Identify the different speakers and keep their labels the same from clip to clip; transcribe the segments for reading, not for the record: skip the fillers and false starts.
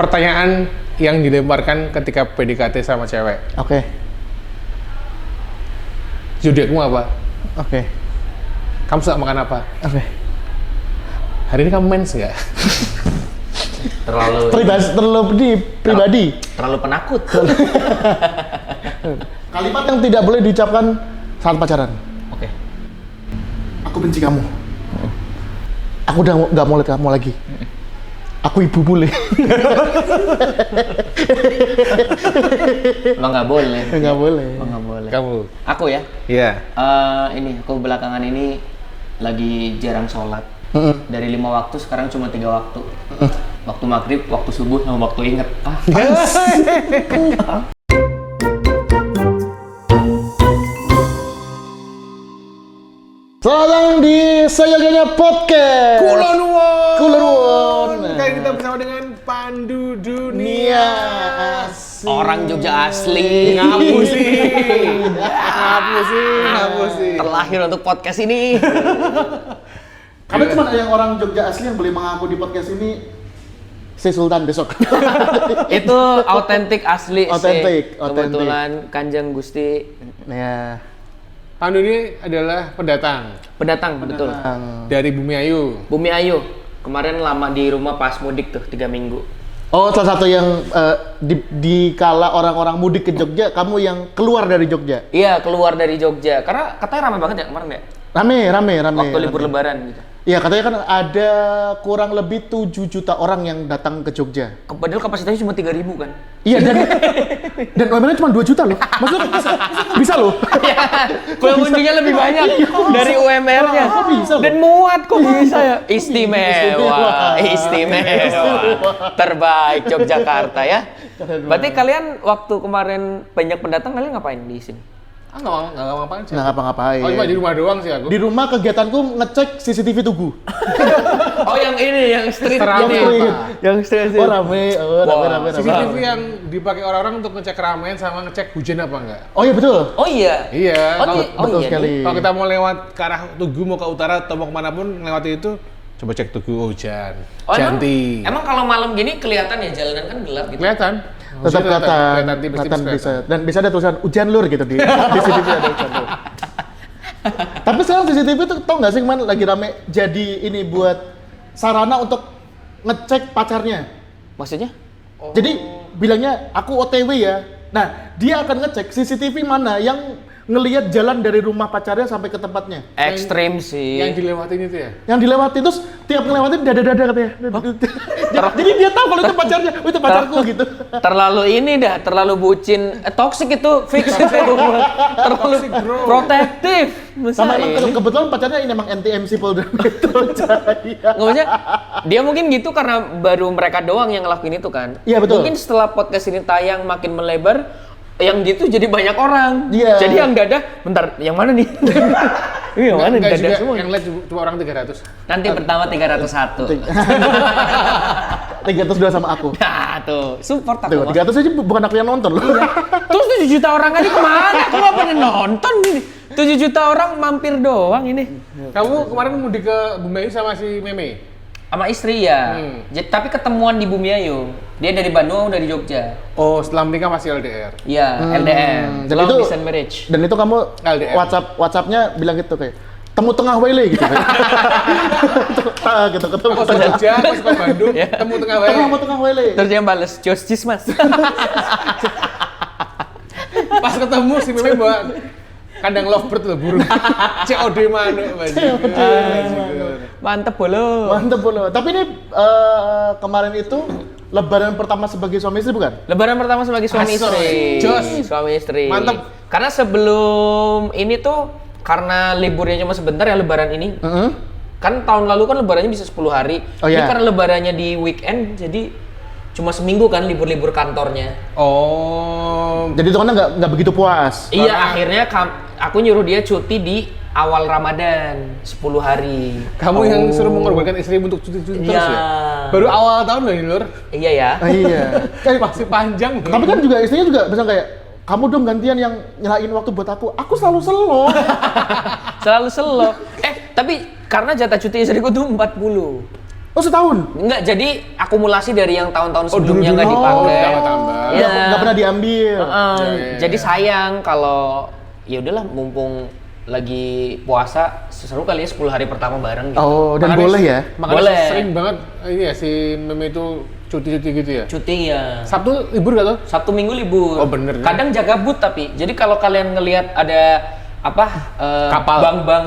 Speaker 1: Pertanyaan yang dilemparkan ketika PDKT sama cewek.
Speaker 2: Oke.
Speaker 1: Zodiakmu apa?
Speaker 2: Oke.
Speaker 1: Kamu suka makan apa?
Speaker 2: Oke.
Speaker 1: Hari ini kamu mens nggak?
Speaker 2: Pribadi.
Speaker 3: Terlalu penakut.
Speaker 2: Kalimat yang tidak boleh diucapkan saat pacaran.
Speaker 3: Oke.
Speaker 2: Aku benci kamu. Aku udah nggak mau lihat kamu lagi. Aku ibu bule.
Speaker 3: Emang nggak boleh.
Speaker 2: Nggak boleh.
Speaker 3: Emang nggak boleh.
Speaker 1: Kamu?
Speaker 3: Aku ya.
Speaker 1: Iya.
Speaker 3: Aku belakangan ini lagi jarang sholat. Dari 5 waktu sekarang cuma 3 waktu. Waktu maghrib, waktu subuh, sama waktu inget.
Speaker 2: Selamat datang di Sayaganya Podcast. Kulon.
Speaker 1: Kali kita bersama dengan Pandu Dunia.
Speaker 3: Orang Jogja asli.
Speaker 1: Ngapu sih.
Speaker 3: Terlahir untuk podcast ini.
Speaker 2: Karena cuma yang orang Jogja asli yang boleh mengaku di podcast ini si Sultan besok.
Speaker 3: Itu autentik asli
Speaker 2: Autentik.
Speaker 3: sih. Kebetulan Kanjeng Gusti.
Speaker 2: Ya.
Speaker 1: Pandu ini adalah pendatang
Speaker 3: Betul.
Speaker 1: dari Bumi Ayu.
Speaker 3: Bumi Ayu. Kemarin lama di rumah pas mudik tuh 3 minggu.
Speaker 2: Oh, salah satu yang di kala orang-orang mudik ke Jogja, kamu yang keluar dari Jogja.
Speaker 3: Iya, keluar dari Jogja. Karena katanya ramai banget ya kemarin ya.
Speaker 2: Rame.
Speaker 3: Waktu libur lebaran gitu.
Speaker 2: Iya, katanya kan ada kurang lebih 7 juta orang yang datang ke Jogja.
Speaker 3: Padahal kapasitasnya cuma 3.000 kan.
Speaker 2: Iya, dan UMR-nya cuma 2 juta loh. Maksudnya bisa loh.
Speaker 3: Pengunjungnya lebih banyak dari UMR-nya.
Speaker 2: Kok bisa loh?
Speaker 3: Dan muat kok bisa ya. Istimewa. Terbaik Yogyakarta ya. Berarti kalian waktu kemarin banyak pendatang, kalian ngapain di sini?
Speaker 1: Nggak ngapain sih.
Speaker 2: Nggak ngapa-ngapain.
Speaker 1: Oh, cuma di rumah doang sih aku.
Speaker 2: Di rumah kegiatanku ngecek CCTV Tugu.
Speaker 3: Oh, yang ini, yang street
Speaker 1: Terame.
Speaker 3: ini. Yang street.
Speaker 2: Oh, rame. Rame.
Speaker 1: CCTV yang dipakai orang-orang untuk ngecek keramaian sama ngecek hujan apa enggak.
Speaker 2: Oh iya betul.
Speaker 3: Oh iya.
Speaker 1: Iya.
Speaker 2: Betul sekali.
Speaker 1: Kalau kita mau lewat ke arah Tugu, mau ke utara atau mau kemanapun melewati itu, coba cek Tugu hujan.
Speaker 3: Oh,
Speaker 1: Janti.
Speaker 3: emang kalau malam gini kelihatan ya jalanan kan gelap gitu.
Speaker 1: Kelihatan.
Speaker 2: Tetap kelihatan bisa. Dan bisa ada tulisan hujan lur gitu di CCTV ada hujan lur. Tapi sekarang CCTV itu tau nggak sih kemarin lagi rame jadi ini buat sarana untuk ngecek pacarnya.
Speaker 3: Maksudnya?
Speaker 2: Jadi bilangnya aku OTW ya. Nah, dia akan ngecek CCTV mana yang ngelihat jalan dari rumah pacarnya sampai ke tempatnya.
Speaker 3: Ekstrim sih.
Speaker 1: Yang dilewatin itu ya?
Speaker 2: Yang dilewati terus tiap ngelewatin dada-dada katanya. Jadi dia tahu kalau itu pacarnya, oh, itu pacarku gitu.
Speaker 3: Terlalu ini dah, terlalu bucin. Toxic itu, fix itu. Terlalu protektif.
Speaker 2: Sama emang kebetulan pacarnya ini emang NTMC Polda Metro Jaya.
Speaker 3: Nggak maksudnya, dia mungkin gitu karena baru mereka doang yang ngelakuin itu kan.
Speaker 2: Iya, betul.
Speaker 3: Mungkin setelah podcast ini tayang makin melebar, yang gitu jadi banyak orang.
Speaker 2: Iya.
Speaker 3: Jadi yang nggak ada, bentar, yang mana nih? Ini yang mana? Nggak ada
Speaker 1: juga,
Speaker 3: semua.
Speaker 1: yang lihat cuma orang 300.
Speaker 3: Nanti pertama 301.
Speaker 2: 302 sama aku.
Speaker 3: Nah tuh, support
Speaker 2: Tuh,
Speaker 3: aku.
Speaker 2: 300 aja bukan aku yang nonton loh.
Speaker 3: Terus 7 juta orang aja kemana? Aku nggak pernah nonton ini. 7 juta orang mampir doang ini.
Speaker 1: Kamu kemarin mudik ke Bumi Ayu sama si Meme?
Speaker 3: Sama istri ya. Tapi ketemuan di Bumi Ayu. Dia dari Bandung, aku dari Jogja.
Speaker 1: Oh, setelah menikah masih LDR?
Speaker 3: Iya, LDM.
Speaker 2: Dan
Speaker 3: Long
Speaker 2: itu
Speaker 3: distance marriage.
Speaker 2: Dan itu kamu
Speaker 1: LDR.
Speaker 2: WhatsApp-nya bilang gitu kayak temu tengah Wele gitu. Gitu ketemu
Speaker 1: Aku ke Jogja, aku ke Bandung, temu tengah wae.
Speaker 2: tengah Wele.
Speaker 3: Terus dia balas, Jostis mas.
Speaker 1: Pas ketemu si Meme bawa kandang lovebird loh, burung. COD manuk
Speaker 3: Mantep bolo.
Speaker 2: Mantep loh. Tapi ini kemarin itu lebaran pertama sebagai suami istri bukan?
Speaker 3: Lebaran pertama sebagai suami istri.
Speaker 1: Jos.
Speaker 3: Suami istri.
Speaker 1: Mantep.
Speaker 3: Karena sebelum ini tuh, karena liburnya cuma sebentar ya lebaran ini. Kan tahun lalu kan lebarannya bisa 10 hari.
Speaker 2: Oh,
Speaker 3: Ini
Speaker 2: iya.
Speaker 3: karena lebarannya di weekend, jadi cuma seminggu kan libur-libur kantornya.
Speaker 1: Oh.
Speaker 2: Jadi itu kan nggak begitu puas.
Speaker 3: Iya, akhirnya aku nyuruh dia cuti di awal Ramadan 10 hari.
Speaker 1: Kamu yang suruh mengorbankan istri untuk cuti-cuti terus
Speaker 3: Iya.
Speaker 1: ya? Baru awal tahun loh ini, Lur.
Speaker 3: Iya ya.
Speaker 2: Iya.
Speaker 1: Masih panjang.
Speaker 2: Tapi kan juga istrinya juga bisa kayak kamu dong gantian yang nyelain waktu buat aku. Aku selalu selo.
Speaker 3: Selalu selo. Tapi karena jatah cuti istriku tuh 40.
Speaker 2: Oh, setahun?
Speaker 3: Enggak, jadi akumulasi dari yang tahun-tahun
Speaker 1: Oh,
Speaker 3: sebelumnya nggak
Speaker 1: dulu-dulu.
Speaker 3: dipakai.
Speaker 1: Oh, tambah-tambah.
Speaker 3: Iya.
Speaker 2: Nggak pernah diambil.
Speaker 3: Jadi sayang kalau ya udahlah mumpung lagi puasa seru kali ya 10 hari pertama bareng gitu.
Speaker 2: Oh, dan
Speaker 1: Makanya-
Speaker 2: boleh ya?
Speaker 1: Makanya
Speaker 3: Boleh.
Speaker 1: sering banget ini ya si Meme itu cuti-cuti gitu ya.
Speaker 3: Cuti ya.
Speaker 1: Sabtu libur gak tuh?
Speaker 3: Sabtu Minggu libur.
Speaker 1: Oh, bener.
Speaker 3: Kadang jaga boot tapi. Jadi kalau kalian ngelihat ada apa
Speaker 1: Kapal.
Speaker 3: bank-bank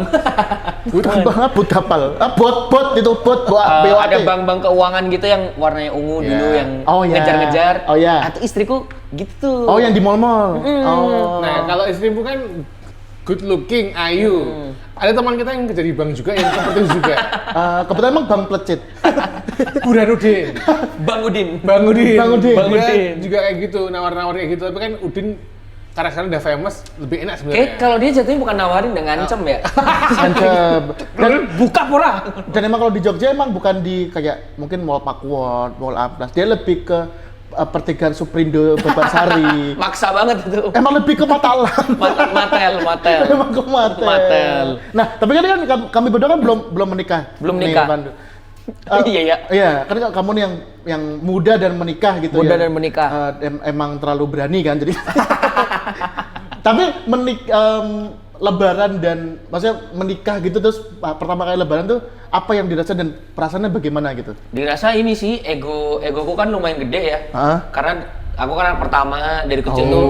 Speaker 2: Bukan banget, bot kapal. Bot itu bot, BOT.
Speaker 3: ada bank-bank keuangan gitu yang warnanya ungu
Speaker 1: Iya.
Speaker 3: dulu yang
Speaker 2: Oh, iya.
Speaker 3: ngejar-ngejar.
Speaker 2: Oh, iya.
Speaker 3: Atau istriku gitu.
Speaker 2: Oh, yang di mall-mall. Oh.
Speaker 1: Nah, kalau istrimu kan good looking, ayu. Ada teman kita yang kerja di bank juga yang seperti itu juga.
Speaker 2: Kebetulan emang Bang Plecit.
Speaker 1: Burhanuddin.
Speaker 3: Bang Udin.
Speaker 1: Bang Udin.
Speaker 2: Bang Udin.
Speaker 1: Dia
Speaker 3: Udin.
Speaker 1: juga kayak gitu, nawar-nawar kayak gitu. Tapi kan Udin karena sekarang udah famous, lebih enak
Speaker 3: Oke,
Speaker 1: sebenarnya.
Speaker 3: kalau dia jatuhnya bukan nawarin dengan ngancem ya.
Speaker 2: Mantep. Dan
Speaker 3: Buka pura.
Speaker 2: Dan emang kalau di Jogja emang bukan di kayak mungkin Mall Pakuwon, Mall Amplas. Dia lebih ke pertigaan Suprindo, Bebarsari.
Speaker 3: Maksa banget itu.
Speaker 2: Emang lebih ke Matalam.
Speaker 3: Matel.
Speaker 2: Emang ke Matel.
Speaker 3: Matel.
Speaker 2: Nah, tapi kan kami berdua kan belum menikah.
Speaker 3: Belum
Speaker 2: nih,
Speaker 3: menikah.
Speaker 2: Pandu.
Speaker 3: Iya ya.
Speaker 2: Iya, kan kamu nih yang muda dan menikah gitu
Speaker 3: Muda
Speaker 2: ya.
Speaker 3: dan menikah.
Speaker 2: Emang terlalu berani kan jadi. Tapi Lebaran dan maksudnya menikah gitu terus pertama kali Lebaran tuh apa yang dirasa dan perasaannya bagaimana gitu?
Speaker 3: Dirasa ini sih egoku kan lumayan gede ya.
Speaker 2: Hah?
Speaker 3: Karena aku kan anak pertama dari kecil tuh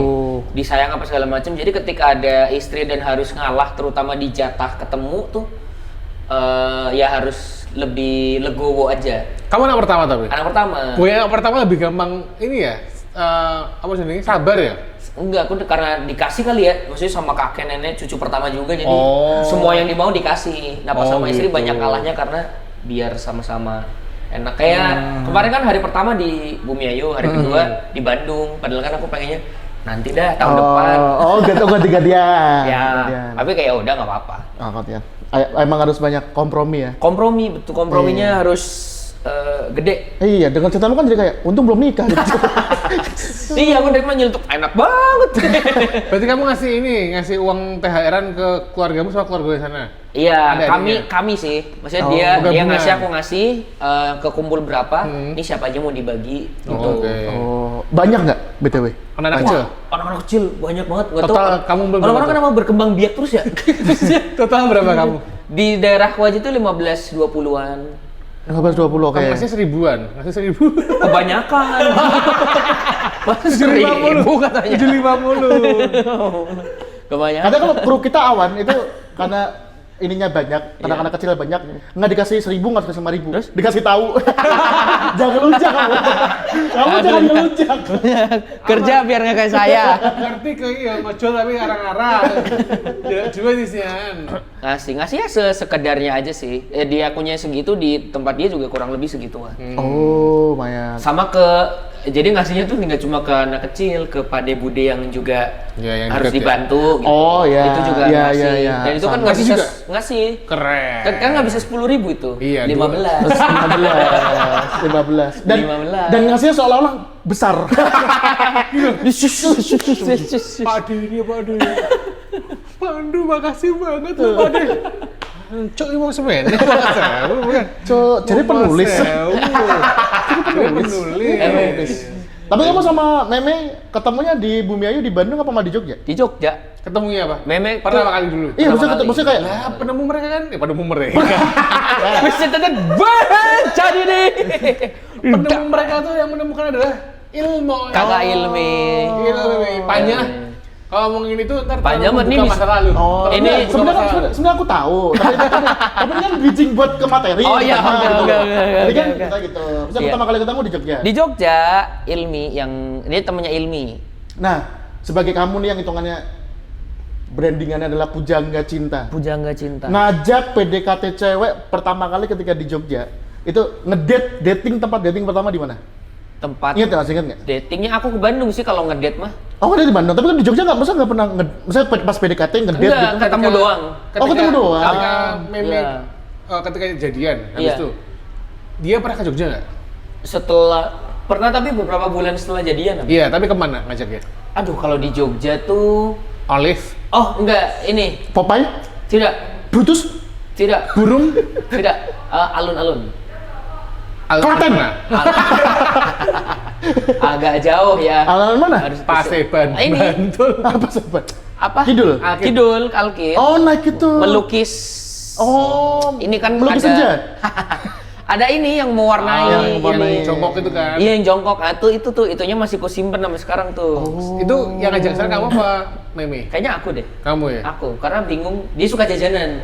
Speaker 3: disayang apa segala macam. Jadi ketika ada istri dan harus ngalah terutama di jatah ketemu tuh ya harus lebih legowo aja.
Speaker 1: Kamu anak pertama tapi?
Speaker 3: Anak pertama.
Speaker 1: Gue anak pertama lebih gampang ini ya, apa sebenarnya sabar ya?
Speaker 3: Enggak, aku karena dikasih kali ya, maksudnya sama kakek nenek cucu pertama juga jadi
Speaker 1: Oh.
Speaker 3: semua yang dimau dikasih. Nah pas
Speaker 1: Oh,
Speaker 3: sama istri
Speaker 1: gitu.
Speaker 3: banyak kalahnya karena biar sama-sama enak. Kayak kemarin kan hari pertama di Bumiayu, hari kedua di Bandung. Padahal kan aku pengennya nanti dah tahun depan.
Speaker 2: Oh, ganti-gantian.
Speaker 3: Ya,
Speaker 2: Gantian.
Speaker 3: tapi kayak udah nggak apa-apa.
Speaker 2: Oh, gantian. Emang harus banyak kompromi ya.
Speaker 3: Kompromi, betul komprominya harus gede.
Speaker 2: Iya, dengan ceritamu kan jadi kayak untung belum nikah gitu.
Speaker 3: Iya, aku dari mana nyelutuk enak banget.
Speaker 1: Berarti kamu ngasih uang THR-an ke keluargamu sama keluarga di sana?
Speaker 3: Iya,
Speaker 1: Ada
Speaker 3: kami sih. Maksudnya
Speaker 2: Oh,
Speaker 3: dia
Speaker 1: gabungan.
Speaker 3: ngasih aku ngasih kekumpul berapa. Ini siapa aja mau dibagi gitu.
Speaker 1: Oke.
Speaker 2: Oh, banyak nggak BTW?
Speaker 1: Anak-anak
Speaker 3: Wah,
Speaker 1: kecil?
Speaker 3: anak-anak kecil banyak banget. Nggak
Speaker 1: Total
Speaker 3: tahu,
Speaker 1: kamu berapa
Speaker 3: orang-orang
Speaker 1: tuh?
Speaker 3: kenapa berkembang biak terus ya?
Speaker 1: Total berapa kamu?
Speaker 3: Di daerahku aja tuh 15-20-an.
Speaker 2: 15-20, oke.
Speaker 1: Kamu ngasih 1000-an? Ngasih 1000?
Speaker 3: Kebanyakan. Masa
Speaker 1: 750
Speaker 3: 1000 katanya.
Speaker 1: 750.
Speaker 3: Kebanyakan.
Speaker 2: Kadang kalau kru kita awan itu karena ininya banyak, anak-anak kecil banyak, nggak dikasih 1000, nggak dikasih 5000, dikasih tahu. Jangan lunjak kamu. Kamu jangan lunjak.
Speaker 3: Kerja biar nggak kayak saya.
Speaker 1: Ngerti ke iya, ngojol tapi arang-arang. Ya, juga sih sian.
Speaker 3: Ngasih ya sekedarnya aja sih. Di akunnya segitu, di tempat dia juga kurang lebih segituan.
Speaker 2: Oh, lumayan.
Speaker 3: Sama jadi ngasihnya tuh nggak cuma ke anak kecil, ke Pade Bude yang juga
Speaker 1: Ya, yang
Speaker 3: harus
Speaker 1: deket ya.
Speaker 3: dibantu gitu.
Speaker 2: Oh, ya.
Speaker 3: Itu juga
Speaker 2: Ya,
Speaker 3: ngasih.
Speaker 2: ya, ya.
Speaker 3: Dan itu kan
Speaker 2: Sama.
Speaker 3: nggak
Speaker 1: Ngasih
Speaker 3: bisa
Speaker 1: juga?
Speaker 3: ngasih.
Speaker 1: Keren.
Speaker 3: Kan nggak bisa 10.000 itu.
Speaker 1: Iya,
Speaker 3: 15.
Speaker 2: 15. Dan
Speaker 3: 15.
Speaker 2: dan ngasihnya seolah-olah besar.
Speaker 1: Pade ini Pade. Pandu makasih banget loh Pade. Cok ini mau semen. Bukan.
Speaker 2: Cok, jadi penulis.
Speaker 1: Jadi penulis.
Speaker 2: Tapi kamu sama Meme ketemunya di Bumiayu di Bandung apa malah di Jogja?
Speaker 3: Di Jogja.
Speaker 1: Ketemunya apa?
Speaker 3: Meme
Speaker 1: Pertama kali dulu.
Speaker 2: Iya,
Speaker 3: Pertama
Speaker 2: maksudnya
Speaker 3: kali.
Speaker 2: kayak
Speaker 1: Lah, penemu mereka kan? Penemu mereka.
Speaker 3: Bisa tetap jadi nih.
Speaker 1: Penemu mereka tuh yang menemukan adalah ilmu.
Speaker 3: Kakak Ilmi.
Speaker 1: Ilmi. Panya. Kalau ngomongin itu ntar
Speaker 3: Panya
Speaker 1: terlalu
Speaker 3: ini
Speaker 1: membuka
Speaker 3: bisa-
Speaker 1: masa lalu.
Speaker 2: Oh,
Speaker 3: Ini
Speaker 2: ini sebenarnya aku tahu, tapi ini kan bridging buat ke materi.
Speaker 3: Oh, iya,
Speaker 2: pertama,
Speaker 3: oke,
Speaker 2: gitu.
Speaker 3: oke, oke,
Speaker 2: Jadi kan
Speaker 3: oke.
Speaker 2: kita gitu. Terus
Speaker 3: Iya.
Speaker 2: pertama kali ketemu di Jogja.
Speaker 3: Di Jogja, Ilmi yang dia temannya Ilmi.
Speaker 2: Nah, sebagai kamu nih yang hitungannya brandingannya adalah pujangga cinta.
Speaker 3: Pujangga cinta.
Speaker 2: Ngajak PDKT cewek pertama kali ketika di Jogja. Itu tempat dating pertama di mana?
Speaker 3: Tempat
Speaker 2: Ingat nggak? Ingat nggak?
Speaker 3: datingnya aku ke Bandung sih kalau ngedate mah.
Speaker 2: Oh, ada di Bandung, tapi kan di Jogja nggak pernah misalnya pas PDKT ngedate
Speaker 3: Enggak,
Speaker 2: gitu.
Speaker 3: ketemu doang.
Speaker 2: Oh, ketemu doang.
Speaker 1: Ketika Meme,
Speaker 3: Iya.
Speaker 1: ketika jadian, habis
Speaker 3: Iya.
Speaker 1: itu dia pernah ke Jogja nggak?
Speaker 3: Setelah pernah tapi beberapa bulan setelah jadian.
Speaker 1: Iya, tapi kemana ngajaknya?
Speaker 3: Aduh, kalau di Jogja tuh
Speaker 1: Olive,
Speaker 3: oh enggak ini
Speaker 2: Popeye,
Speaker 3: tidak
Speaker 2: Brutus,
Speaker 3: tidak
Speaker 2: burung.
Speaker 3: tidak alun-alun.
Speaker 2: Klaten.
Speaker 3: Agak jauh ya.
Speaker 2: Alun-alun mana?
Speaker 3: Harus
Speaker 1: Paseban,
Speaker 3: Ini.
Speaker 1: Bantul.
Speaker 2: Apa sobat?
Speaker 3: Apa?
Speaker 2: Kidul?
Speaker 3: Kidul, Kalkit.
Speaker 2: Oh, naik itu.
Speaker 3: Melukis.
Speaker 2: Oh,
Speaker 3: Ini kan
Speaker 2: melukis
Speaker 3: ada
Speaker 2: senja.
Speaker 3: ada ini yang mewarnai,
Speaker 2: yang mewarnai.
Speaker 3: ini.
Speaker 1: Jongkok itu kan.
Speaker 3: Iya yang jongkok. Ah, itunya masih ku simpen sampai sekarang tuh.
Speaker 1: Itu yang ngajak sana kamu apa, Meme?
Speaker 3: Kayaknya aku deh.
Speaker 1: Kamu ya?
Speaker 3: Aku karena bingung, dia suka jajanan.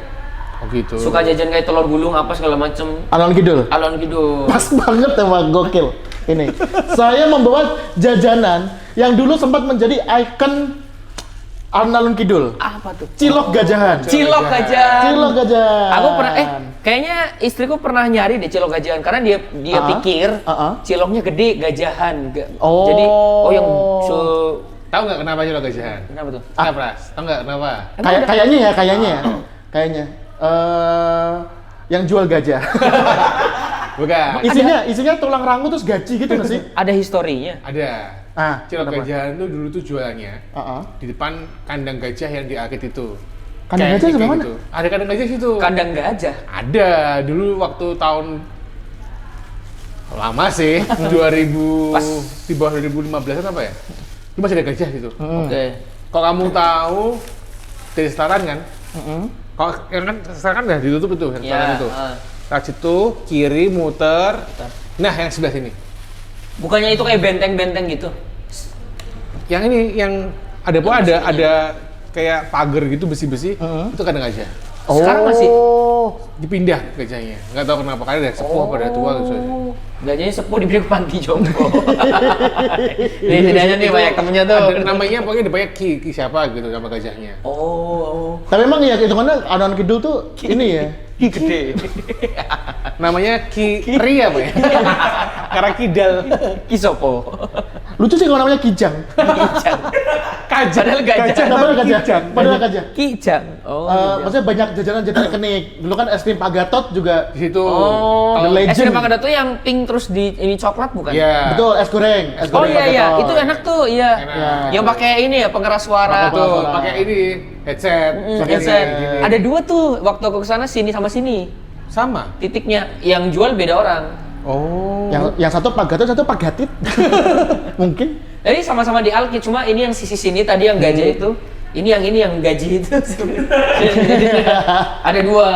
Speaker 1: Oh gitu.
Speaker 3: Suka jajan kayak telur gulung apa segala macem.
Speaker 2: Alun Kidul.
Speaker 3: Alon gitu.
Speaker 2: Pas banget emang gokil. Ini. Saya membawa jajanan yang dulu sempat menjadi ikon alun-alun Kidul.
Speaker 3: Apa tuh?
Speaker 2: Cilok gajahan.
Speaker 3: Cilok gajahan.
Speaker 2: Cilok gajahan.
Speaker 3: Aku pernah kayaknya istriku pernah nyari deh cilok gajahan karena dia pikir ciloknya gede gajahan.
Speaker 2: Oh.
Speaker 3: Jadi yang
Speaker 1: Tahu nggak kenapa cilok gajahan?
Speaker 3: kenapa tuh?
Speaker 1: Kenapa, Pras? Tahu nggak kenapa?
Speaker 2: Kayaknya yang jual gajah.
Speaker 1: Bukan.
Speaker 2: Isinya tulang rangu terus gaji gitu nggak sih?
Speaker 3: Ada historinya.
Speaker 1: Ada. Cilok
Speaker 2: kenapa?
Speaker 1: gajahan tuh dulu tuh jualannya di depan kandang gajah yang di Arcade itu.
Speaker 2: Kandang gajah sebelah mana?
Speaker 1: Ada kandang gajah situ.
Speaker 3: Kandang gajah.
Speaker 1: Ada dulu waktu tahun lama sih 2000
Speaker 3: Pas.
Speaker 1: di bawah 2015 apa ya? Itu masih ada gajah situ.
Speaker 3: Oke.
Speaker 1: Kalau kamu tahu dari Setaran kan? Kalau yang kan Setaran kan udah ditutup itu, yang Setaran itu. Lewat situ kiri muter. Nah, yang sebelah sini.
Speaker 3: Bukannya itu kayak benteng-benteng gitu?
Speaker 1: Yang ini yang ada kayak pagar gitu besi-besi, itu kandang gajah.
Speaker 3: Sekarang masih?
Speaker 1: Dipindah gajahnya. Nggak tahu kenapa, karena udah sepuh apa udah tua gitu aja.
Speaker 3: Gajahnya sepuh diberi ke panti jompo. Ini bedanya nih banyak temennya tuh.
Speaker 1: Ada namanya pokoknya dipakai Ki siapa gitu sama gajahnya.
Speaker 3: Oh.
Speaker 2: Tapi emang ya hitungannya alun Kidul tuh ini ya.
Speaker 3: Ki gede.
Speaker 1: Namanya Ki Ri apa ya? Karena kidal.
Speaker 3: Ki sopo.
Speaker 2: Lucu sih kalau namanya Kijang.
Speaker 3: Kijang. Padahal gajah.
Speaker 2: Padahal gajah.
Speaker 3: Kijang. Oh.
Speaker 2: Maksudnya banyak jajanan-jajanan kenik. Dulu kan es krim Pak Gatot juga
Speaker 1: Di situ.
Speaker 3: Oh.
Speaker 2: The Legend.
Speaker 3: Es krim Pak Gatot tuh yang pink terus ini coklat bukan?
Speaker 1: Iya.
Speaker 2: betul, es goreng.
Speaker 3: Oh iya
Speaker 2: Pak
Speaker 3: iya,
Speaker 2: Gatot.
Speaker 3: itu enak tuh, iya.
Speaker 1: Enak.
Speaker 3: Yang pakai ini ya pengeras suara.
Speaker 1: Betul, pakai ini headset. Pakai
Speaker 3: Headset.
Speaker 1: ini, gini.
Speaker 3: Ada dua tuh waktu aku kesana sini sama sini.
Speaker 1: Sama.
Speaker 3: Titiknya yang jual beda orang.
Speaker 1: Oh.
Speaker 2: Yang satu Pak Gatot, satu Pak Gatit. Mungkin.
Speaker 3: Jadi sama-sama di Alkit, cuma ini yang sisi sini tadi yang gajah itu. Ini yang gaji itu. Ada dua.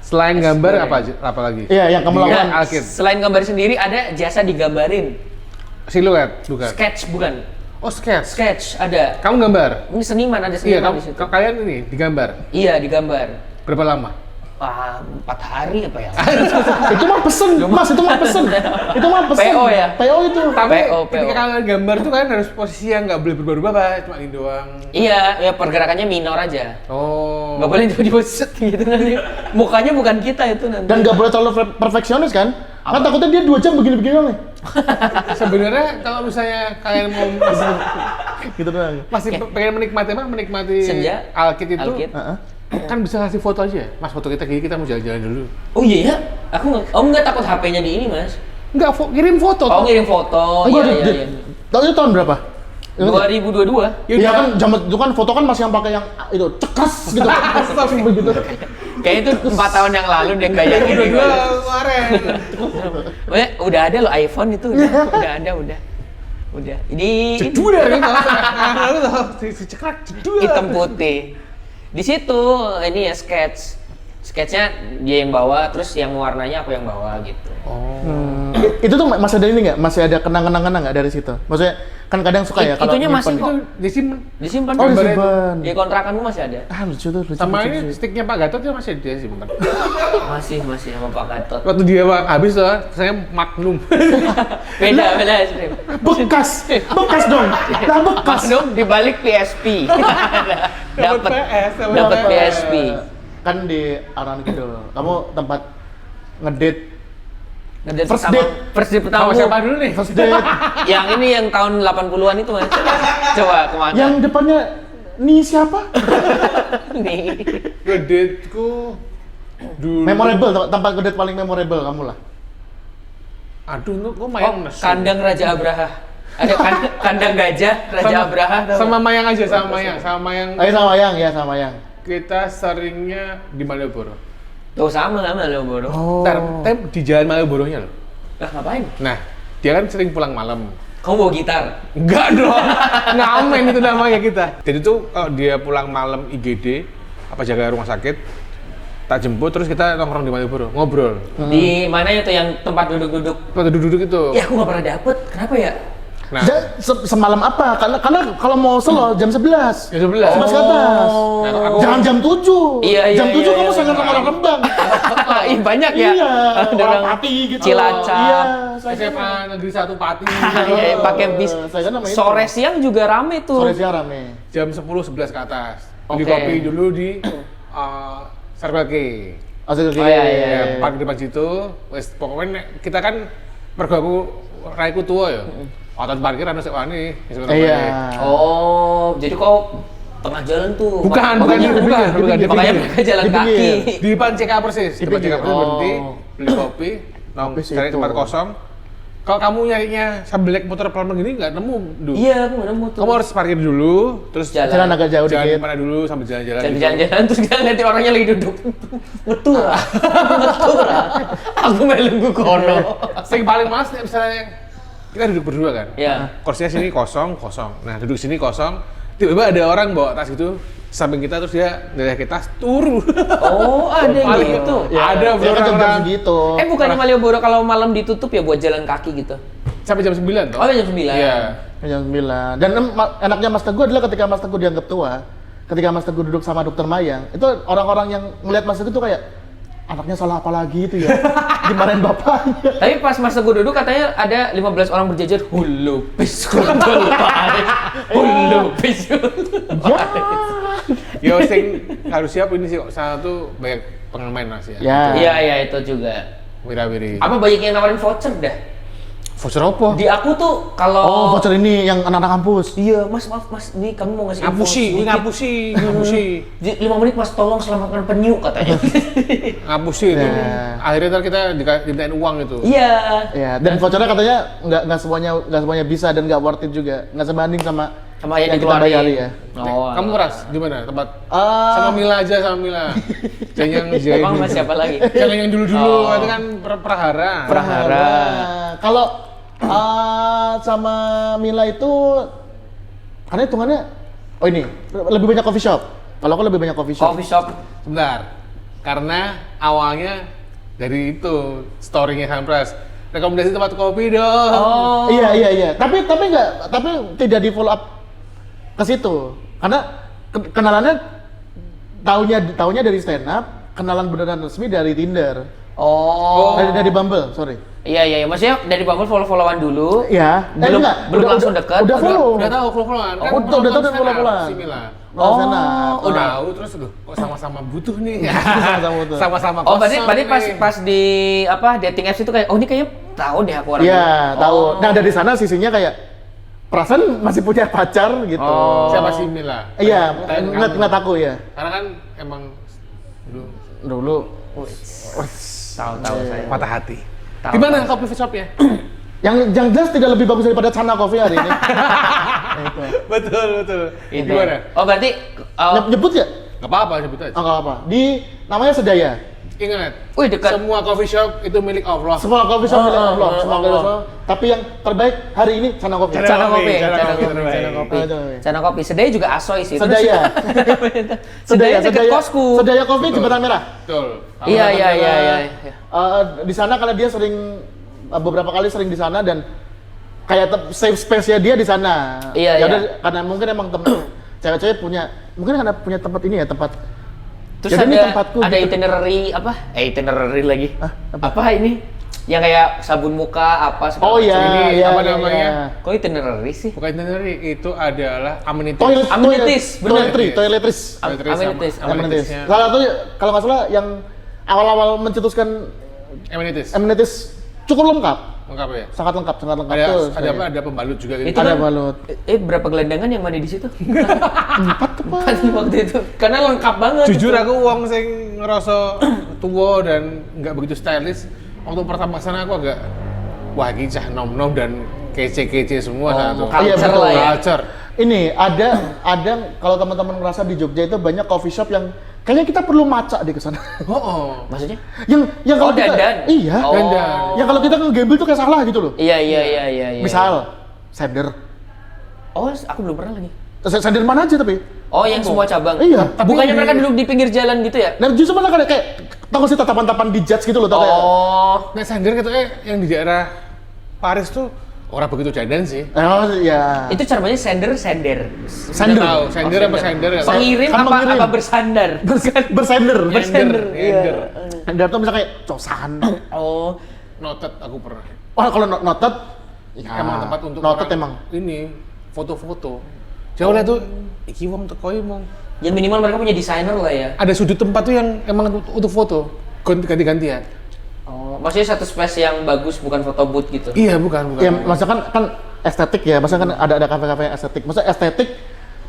Speaker 1: Selain gambar apa lagi?
Speaker 2: Iya, yang kamu
Speaker 3: Nah,
Speaker 2: lakukan.
Speaker 1: Alkit.
Speaker 3: selain gambar sendiri ada jasa digambarin.
Speaker 1: Siluet, bukan.
Speaker 3: Sketch bukan?
Speaker 1: Oh, sketch.
Speaker 3: Sketch ada.
Speaker 1: Kamu gambar?
Speaker 3: Ini seniman, ada
Speaker 1: Iya,
Speaker 3: seniman di situ.
Speaker 1: kalian ini digambar.
Speaker 3: Iya, digambar.
Speaker 1: Berapa lama?
Speaker 3: Wah, 4 hari apa ya?
Speaker 2: Itu mah pesen, Mas, itu mah pesen. Itu mah pesen.
Speaker 3: PO ya?
Speaker 2: PO itu.
Speaker 1: Tapi
Speaker 3: PO.
Speaker 1: ketika kalian gambar tuh kan harus posisi yang nggak boleh berubah-ubah, Pak. Cuma ini doang.
Speaker 3: Iya, ya pergerakannya minor aja.
Speaker 1: Oh.
Speaker 3: Nggak boleh tiba-tiba set gitu nanti. Mukanya bukan kita itu nanti.
Speaker 2: Dan nggak boleh terlalu perfeksionis kan? Kan takutnya dia 2 jam begini-begini nih.
Speaker 1: Sebenarnya kalau misalnya kalian mau
Speaker 2: Gitu doang.
Speaker 1: masih pengen menikmati apa? Menikmati
Speaker 3: Senja,
Speaker 1: Alkit itu
Speaker 3: Alkit.
Speaker 1: kan bisa ngasih foto aja. Mas, foto kita gini, kita mau jalan-jalan dulu.
Speaker 3: Oh iya ya? Aku nggak takut HP-nya di ini, Mas.
Speaker 1: Enggak, kirim foto.
Speaker 3: Oh,
Speaker 1: tuh.
Speaker 3: ngirim foto.
Speaker 2: Enggak,
Speaker 3: Iya.
Speaker 2: Tahu itu tahun berapa?
Speaker 3: 2022.
Speaker 2: Iya kan, zaman itu kan foto kan masih yang pakai yang itu cekras gitu. Langsung begitu.
Speaker 3: Kayak itu 4 tahun yang lalu dia kayak gini.
Speaker 1: Dua kemarin.
Speaker 3: Udah ada loh iPhone itu udah ada udah. Ini
Speaker 1: Cedul ya, lalu tahu si ceklak cedul.
Speaker 3: hitam putih. Di situ ini ya sketsnya dia yang bawa, terus yang warnanya aku yang bawa gitu.
Speaker 2: Itu tuh masih ada ini nggak? Masih ada kenang-kenangan nggak dari situ? Maksudnya kan kadang suka ya kalau
Speaker 3: Itunya masih
Speaker 2: nyimpen.
Speaker 3: kok
Speaker 1: Disimpan.
Speaker 3: disimpan.
Speaker 2: Oh,
Speaker 3: Gambarnya
Speaker 2: disimpan.
Speaker 3: itu. Di kontrakanmu masih ada.
Speaker 2: Lucu tuh, lucu.
Speaker 1: Sama
Speaker 2: lucu,
Speaker 1: ini
Speaker 2: lucu.
Speaker 1: sticknya Pak Gatot itu masih dia simpan.
Speaker 3: Masih sama Pak Gatot.
Speaker 1: Waktu dia habis tuh, saya Magnum.
Speaker 3: Beda es krim.
Speaker 2: Bekas dong. Nah, bekas.
Speaker 3: Magnum di balik PSP. Dapat
Speaker 1: PS,
Speaker 3: dapat PSP.
Speaker 2: Kan di Aran Kidul. Kamu tempat ngedate
Speaker 3: Ngedate
Speaker 2: First
Speaker 3: pertama,
Speaker 2: date.
Speaker 3: first date pertama.
Speaker 1: Sama siapa dulu nih?
Speaker 2: first date
Speaker 3: Yang ini yang tahun 80-an itu, Mas. Coba kemana?
Speaker 2: yang depannya nih siapa?
Speaker 3: Nih.
Speaker 1: Ngedate-ku dulu.
Speaker 2: Memorable, tempat ngedate paling memorable kamu lah.
Speaker 1: Aduh, lu kok
Speaker 3: Oh,
Speaker 1: Mayang nesu.
Speaker 3: kandang Raja Abraha. Ada kandang gajah Raja Abraha. tau
Speaker 1: Sama
Speaker 3: nggak?
Speaker 1: Mayang aja, sama Mayang.
Speaker 2: Ayo sama yang, ya sama yang.
Speaker 1: Kita seringnya di Malioboro.
Speaker 3: Tuh sama Malioboro.
Speaker 2: Oh.
Speaker 1: Ntar, di jalan Malioboronya loh.
Speaker 3: Lah ngapain?
Speaker 1: Nah, dia kan sering pulang malam.
Speaker 3: Kamu bawa gitar?
Speaker 1: Enggak dong, ngamen itu namanya kita. Jadi tuh kalau dia pulang malam IGD, apa jaga rumah sakit, tak jemput terus kita nongkrong di Malioboro, ngobrol.
Speaker 3: Di mana itu yang tempat duduk-duduk?
Speaker 1: Tempat duduk-duduk itu.
Speaker 3: Ya aku nggak pernah dapet, kenapa ya?
Speaker 1: Nah,
Speaker 2: Semalam apa? Karena kalau mau selo jam 11.
Speaker 1: Jam 11.
Speaker 2: 11 ke atas.
Speaker 1: Nah,
Speaker 2: Jangan jam 7.
Speaker 3: Iya,
Speaker 2: jam 7 kamu
Speaker 3: iya.
Speaker 2: sangat orang Rembang.
Speaker 3: Ih banyak ya?
Speaker 2: Iya,
Speaker 3: Ada
Speaker 2: orang Pati gitu.
Speaker 3: Cilacap.
Speaker 2: Iya,
Speaker 1: SMA Negeri 1 Pati.
Speaker 3: Iya, pakai bis.
Speaker 2: Saya kan namanya
Speaker 3: Sore siang juga rame tuh.
Speaker 2: Sore siang rame.
Speaker 1: Jam 10-11 ke atas. Beli
Speaker 3: Oke.
Speaker 1: kopi dulu di Circle K.
Speaker 2: Asik.
Speaker 3: Oh, iya, iya.
Speaker 1: Ya, parkir depan situ. Wes pokoknya kita kan mergo aku raiku tua ya. Otot parkir ana sik wani.
Speaker 2: Iya.
Speaker 3: Oh, jadi kau tengah jalan tuh.
Speaker 1: Bukan,
Speaker 3: makanya,
Speaker 1: bukan. Di
Speaker 3: makanya
Speaker 1: pinggir.
Speaker 3: mereka jalan
Speaker 2: Di
Speaker 3: kaki.
Speaker 2: pinggir.
Speaker 1: Di depan CK persis. Di depan CK persis
Speaker 3: Oh.
Speaker 1: berhenti, beli kopi, cari
Speaker 2: situ.
Speaker 1: tempat kosong. Kalau kamu nyarinya sambil naik motor pelan begini nggak nemu, Du.
Speaker 3: Iya, aku nemu tuh.
Speaker 1: Kamu harus parkir dulu, terus
Speaker 2: Jalan agak jauh
Speaker 1: jalan
Speaker 2: dikit.
Speaker 1: mana dulu sambil jalan-jalan.
Speaker 3: Jadi
Speaker 1: gitu.
Speaker 3: jalan-jalan terus kita ngeliatin orangnya lagi duduk. Ngetur. Ngetur. Aku melenggu kono.
Speaker 1: Yang paling males nih misalnya kita duduk berdua kan.
Speaker 3: Iya.
Speaker 1: Kursinya sini kosong. Nah duduk sini kosong. Tiba-tiba ada orang bawa tas gitu samping kita terus dia dari tas turu.
Speaker 3: Oh, ada yang
Speaker 1: Paling-
Speaker 3: gitu.
Speaker 1: Ada
Speaker 2: Ya kan jam
Speaker 1: orang
Speaker 2: segitu.
Speaker 3: Bukannya Malioboro kalau malam ditutup ya buat jalan kaki gitu?
Speaker 1: sampai jam 9 toh.
Speaker 3: Oh, jam 9.
Speaker 1: Iya.
Speaker 2: Jam 9. Dan enaknya Mas Teguh adalah ketika Mas Teguh dianggap tua, ketika Mas Teguh duduk sama Dokter Mayang, itu orang-orang yang ngelihat Mas Teguh tuh kayak anaknya salah apa lagi itu ya. Dimarahin bapaknya.
Speaker 3: Tapi pas Mas Teguh duduk katanya ada 15 orang berjajar hulu piskul hulu piskul.
Speaker 1: Yo sing harus siap ini sih sana tuh banyak pengemain Mas ya.
Speaker 2: Ya.
Speaker 3: Iya, iya itu juga.
Speaker 1: Wira-wiri.
Speaker 3: Apa banyak yang nawarin voucher dah?
Speaker 1: Voucher apa?
Speaker 3: Di aku tuh kalau
Speaker 2: Oh, voucher ini yang anak-anak kampus.
Speaker 3: Iya, Mas, maaf Mas, ini kami mau ngasih info
Speaker 1: Ngapusi, ini
Speaker 3: sedikit.
Speaker 1: ngapusi.
Speaker 3: 5 menit Mas, tolong selamatkan penyu katanya.
Speaker 1: Ngapusi itu.
Speaker 2: Nah.
Speaker 1: Akhirnya ntar kita dimintain uang itu.
Speaker 3: Iya.
Speaker 2: Ya, dan vouchernya katanya nggak semuanya bisa dan nggak worth it juga, nggak sebanding sama
Speaker 3: Sama yang
Speaker 2: kita
Speaker 3: dikeluarin.
Speaker 2: bayari ya.
Speaker 3: Oh.
Speaker 1: Kamu ras di mana tempat?
Speaker 2: Ah.
Speaker 1: Sama Mila aja sama Mila. Jangan yang
Speaker 3: Emang Mas siapa lagi?
Speaker 1: Jangan yang dulu-dulu,
Speaker 3: Oh.
Speaker 1: itu kan prahara.
Speaker 3: Prahara.
Speaker 2: Kalau sama Mila itu karena hitungannya ini lebih banyak coffee shop. Kalau aku lebih banyak coffee shop.
Speaker 3: Coffee shop.
Speaker 1: Sebentar. Karena awalnya dari itu story-nya Sampras. Rekomendasi tempat kopi dong.
Speaker 3: Oh.
Speaker 2: Iya. Tapi tidak di follow up ke situ. Karena kenalannya taunya dari stand up, kenalan beneran resmi dari Tinder.
Speaker 3: Oh.
Speaker 2: Dari Bumble, sorry.
Speaker 3: Iya. Maksudnya dari bangun follow-followan dulu.
Speaker 2: Iya.
Speaker 3: Belum langsung dekat.
Speaker 2: Udah follow.
Speaker 1: Udah tahu follow-followan.
Speaker 2: Oh, udah tahu dan follow-followan.
Speaker 1: Si Mila.
Speaker 2: Oh, sana.
Speaker 1: Udah tahu terus kok sama-sama butuh nih.
Speaker 2: Sama-sama butuh.
Speaker 1: Sama-sama
Speaker 3: Oh, berarti
Speaker 1: kosong
Speaker 3: pas
Speaker 1: nih.
Speaker 3: di dating apps itu kayak ini kayaknya tahu deh aku orangnya.
Speaker 2: Iya, tahu.
Speaker 3: Oh.
Speaker 2: Nah, dari sana sisinya kayak perasaan masih punya pacar gitu.
Speaker 3: Oh.
Speaker 1: Siapa si Mila?
Speaker 2: Iya,
Speaker 1: Tanya kamu.
Speaker 2: ngeliat aku ya.
Speaker 1: Karena kan emang
Speaker 2: Dulu
Speaker 3: Tahu saya.
Speaker 1: patah hati.
Speaker 3: Tahu,
Speaker 1: Di mana kopi shopnya?
Speaker 2: yang jelas tidak lebih bagus daripada Chana Coffee hari ini. Nah, itu.
Speaker 1: betul.
Speaker 3: Itu.
Speaker 1: Gimana?
Speaker 3: Oh, berarti
Speaker 2: Nyebut ya?
Speaker 1: Gak apa-apa sebut aja.
Speaker 2: Oh, nggak apa. Di namanya Sedaya.
Speaker 1: Ingat,
Speaker 3: wih dekat.
Speaker 1: semua coffee shop itu milik Allah.
Speaker 2: Semua coffee shop milik Allah, semua coffee
Speaker 3: Allah.
Speaker 2: shop. Tapi yang terbaik hari ini Chana Coffee.
Speaker 3: Cana kopi,
Speaker 1: Cana
Speaker 3: Cana
Speaker 1: kopi
Speaker 3: kopi,
Speaker 1: terbaik.
Speaker 3: Cana kopi.
Speaker 2: Ah, terbaik.
Speaker 3: Cana kopi. Sedaya juga asoy sih. Terus-
Speaker 2: Sedaya.
Speaker 3: Sedaya dekat kosku.
Speaker 2: Sedaya Coffee Jembatan Merah.
Speaker 1: Betul.
Speaker 3: Iya.
Speaker 2: Di sana karena dia sering beberapa kali sering di sana dan kayak safe space-nya dia di sana.
Speaker 3: Iya,
Speaker 2: Ya
Speaker 3: iya.
Speaker 2: udah, karena mungkin emang cewek-cewek mungkin karena punya tempat ini ya, tempat.
Speaker 3: Terus
Speaker 2: Jadi ini
Speaker 3: ada
Speaker 2: tempatku
Speaker 3: ada
Speaker 2: gitu.
Speaker 3: itinerary apa? Itinerary lagi.
Speaker 2: Hah,
Speaker 3: Apa ini? Yang kayak sabun muka apa segala
Speaker 2: Oh iya,
Speaker 3: macam.
Speaker 1: Ini
Speaker 2: iya,
Speaker 1: apa
Speaker 2: iya,
Speaker 1: namanya?
Speaker 2: iya.
Speaker 3: Kok itinerary sih?
Speaker 1: Bukan itinerary, itu adalah amenities.
Speaker 3: Amenities, bener.
Speaker 2: Toiletries.
Speaker 3: Amenities.
Speaker 2: Amenities. Salah satu kalau nggak salah yang awal-awal mencetuskan
Speaker 1: Amenities.
Speaker 2: amenities cukup lengkap,
Speaker 1: Lengkap ya?
Speaker 2: sangat lengkap
Speaker 1: Ada
Speaker 2: tuh.
Speaker 1: ada apa? Ada pembalut juga gitu.
Speaker 3: Itu
Speaker 2: Ada
Speaker 3: kan-
Speaker 2: balut.
Speaker 3: Berapa gelandangan yang mandi di situ?
Speaker 2: Empat
Speaker 3: Empat waktu itu. Karena lengkap banget.
Speaker 1: Jujur
Speaker 3: itu.
Speaker 1: aku wong sing ngerasa tua dan nggak begitu stylish. Waktu pertama kesana aku agak wah ini cah nom-nom dan kece-kece semua
Speaker 3: Oh,
Speaker 1: sana tuh.
Speaker 2: Iya,
Speaker 3: culture
Speaker 2: betul.
Speaker 3: lah ya.
Speaker 1: Culture.
Speaker 2: Ini ada kalau teman-teman ngerasa di Jogja itu banyak coffee shop yang kayaknya kita perlu maca deh ke sana.
Speaker 1: Oh.
Speaker 3: Maksudnya?
Speaker 2: Yang kalau kita
Speaker 3: dandan.
Speaker 2: iya,
Speaker 3: Oh.
Speaker 1: Dandan.
Speaker 2: yang kalau kita nge-gamble tuh kayak salah gitu loh.
Speaker 3: Iya.
Speaker 2: Misal sender.
Speaker 3: Oh, aku belum pernah lagi.
Speaker 2: Sender mana aja tapi?
Speaker 3: Oh, yang semua cabang.
Speaker 2: Iya.
Speaker 3: Bukannya mereka duduk di pinggir jalan gitu ya?
Speaker 2: Nah, justru malah kayak tahu sih tatapan-tatapan di judge gitu loh, tau kayak.
Speaker 3: Oh.
Speaker 1: Nah, sender katanya yang di daerah Paris tuh orang begitu dandan sih.
Speaker 2: Oh iya.
Speaker 3: Itu caranya sender.
Speaker 2: Sender.
Speaker 1: Nggak tahu, sender apa sender nggak tahu.
Speaker 3: Pengirim
Speaker 2: Kan
Speaker 3: apa
Speaker 2: pengirim.
Speaker 3: apa bersandar?
Speaker 2: Bersender.
Speaker 1: Sender.
Speaker 2: Sender tuh misalnya kayak cosan.
Speaker 3: Oh.
Speaker 1: Noted aku pernah.
Speaker 2: Wah, kalau noted ya,
Speaker 1: Emang tempat untuk
Speaker 2: noted
Speaker 1: orang
Speaker 2: emang.
Speaker 1: ini foto-foto. Jauh lah tuh, iki wong tekoi mong.
Speaker 3: Ya minimal mereka punya desainer lah ya.
Speaker 1: Ada sudut tempat tuh yang emang untuk foto, ganti-gantian.
Speaker 3: Oh, maksudnya satu space yang bagus bukan foto booth gitu.
Speaker 1: Iya, bukan.
Speaker 2: Ya, maksudnya kan estetik ya, maksudnya kan ada kafe-kafe yang estetik. Maksudnya estetik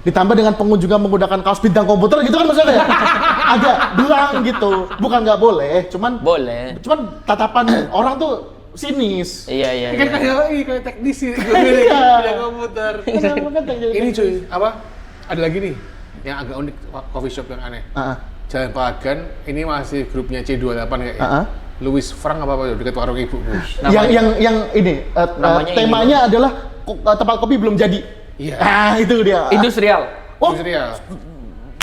Speaker 2: ditambah dengan pengunjung yang menggunakan kaos bintang komputer gitu kan maksudnya kayak agak belang gitu. Bukan nggak boleh, cuman tatapan orang tuh sinis.
Speaker 3: Iya.
Speaker 1: Kan kayak teknisi
Speaker 2: Iya.
Speaker 1: di komputer. Ini cuy, apa? Ada lagi nih yang agak unik coffee shop yang aneh. Jalan Pagan, ini masih grupnya C28 kayaknya. Louis Frank apa dekat warung ibuku.
Speaker 2: Yang ini temanya adalah tempat kopi belum jadi.
Speaker 1: Iya.
Speaker 2: Itu dia.
Speaker 3: Industrial.
Speaker 2: Oh,
Speaker 1: Industrial.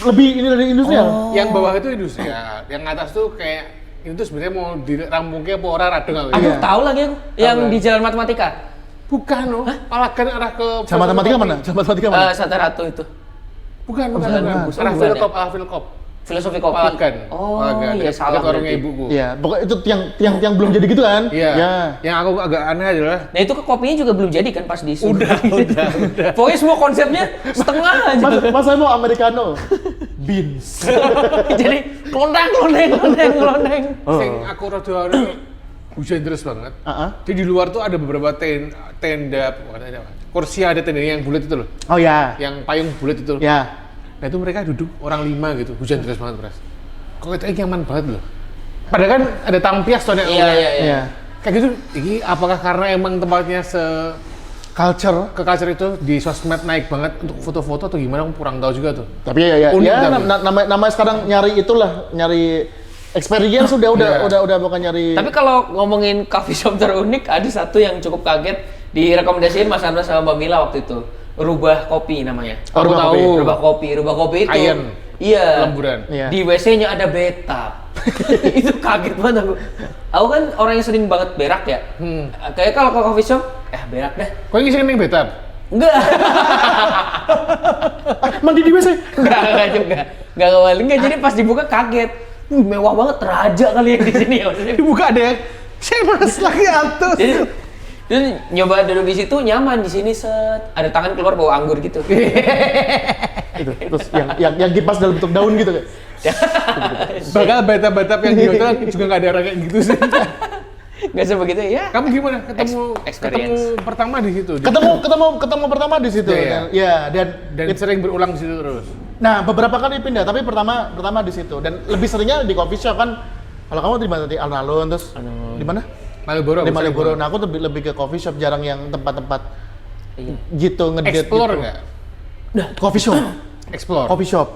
Speaker 2: lebih ini dari industrial.
Speaker 1: Yang bawah itu industrial, yang atas tuh kayak itu sebenarnya mau dirampungnya apa orang radeng kali.
Speaker 3: Aduh, tahu lagi aku. Yang
Speaker 1: Tahu,
Speaker 3: di Jalan Matematika.
Speaker 1: Bukan loh. Palagan arah ke
Speaker 2: Sama matematika mana? Sama matematika mana?
Speaker 3: Sataratu itu.
Speaker 1: Bukan.
Speaker 3: bukan ya?
Speaker 1: Arah Philcop.
Speaker 3: Filosofi kopi.
Speaker 1: Palagan.
Speaker 3: Oh,
Speaker 1: Palagan.
Speaker 3: iya salah.
Speaker 1: Dekat warungnya
Speaker 3: berarti.
Speaker 1: ibuku.
Speaker 2: Iya, pokoknya itu yang belum jadi gitu kan?
Speaker 1: Iya.
Speaker 2: Ya.
Speaker 1: Yang aku agak aneh adalah
Speaker 3: Nah itu ke kopinya juga belum jadi kan pas disuruh.
Speaker 1: udah.
Speaker 3: Pokoknya semua konsepnya setengah aja.
Speaker 2: Mas saya mau americano. Beans.
Speaker 3: Jadi kelondeng.
Speaker 1: sing aku rada hujan terus banget. Jadi di luar tuh ada beberapa tenda, bukan tenda, kursi ada tenda yang bulat itu loh.
Speaker 2: Oh ya.
Speaker 1: Yang payung bulat itu.
Speaker 2: Ya.
Speaker 1: Nah itu mereka duduk orang 5 gitu, hujan deras banget, Pras. Kok itu nyaman banget loh. Padahal kan ada tampias tuh,
Speaker 3: Iya.
Speaker 1: Kayak gitu, ini apakah karena emang tempatnya
Speaker 2: Culture.
Speaker 1: ke culture itu di sosmed naik banget untuk foto-foto atau gimana? Aku kurang tahu juga tuh.
Speaker 2: Tapi ya
Speaker 1: Unik
Speaker 2: namanya sekarang nyari itulah, nyari experience udah bukan nyari.
Speaker 3: Tapi kalau ngomongin coffee shop terunik, ada satu yang cukup kaget direkomendasiin Mas Andra sama Mbak Mila waktu itu. Rubah Kopi namanya.
Speaker 1: Oh,
Speaker 2: Rubah
Speaker 1: tahu.
Speaker 3: Rubah Kopi itu.
Speaker 1: Iron.
Speaker 3: Iya.
Speaker 1: Lemburan.
Speaker 2: Iya.
Speaker 3: Di WC-nya ada bathtub. Itu kaget banget aku. Aku kan orang yang sering banget berak ya. Kayak kalau ke coffee shop, berak dah.
Speaker 1: Kok ini sih ning betap?
Speaker 3: Enggak.
Speaker 2: Mandi di WC.
Speaker 3: Enggak juga. Enggak. Jadi pas dibuka kaget. Mewah banget, raja kali yang di sini ya. Maksudnya.
Speaker 1: Dibuka ada yang saya mas lagi atas.
Speaker 3: Jadi nyoba duduk di situ nyaman, di sini set ada tangan keluar bawa anggur gitu.
Speaker 2: Itu terus yang kipas dalam bentuk daun gitu kan.
Speaker 1: Bahkan batap-batap yang di hotel juga nggak ada orang kayak gitu sih.
Speaker 3: Nggak sebegitu ya.
Speaker 1: Kamu gimana ketemu pertama di situ?
Speaker 2: Ketemu pertama di situ.
Speaker 1: Iya.
Speaker 2: Ya,
Speaker 1: Dan sering berulang di situ terus.
Speaker 2: Nah, beberapa kali pindah, tapi pertama di situ dan lebih seringnya di coffee shop kan. Kalau kamu di mana tadi? Alun-alun terus di mana?
Speaker 1: Malioboro.
Speaker 2: Di Malioboro. Nah, aku lebih ke coffee shop, jarang yang tempat-tempat gitu ngedate
Speaker 1: Explore
Speaker 2: gitu.
Speaker 1: nggak?
Speaker 2: Nah, coffee shop.
Speaker 1: Explore.
Speaker 2: Coffee shop.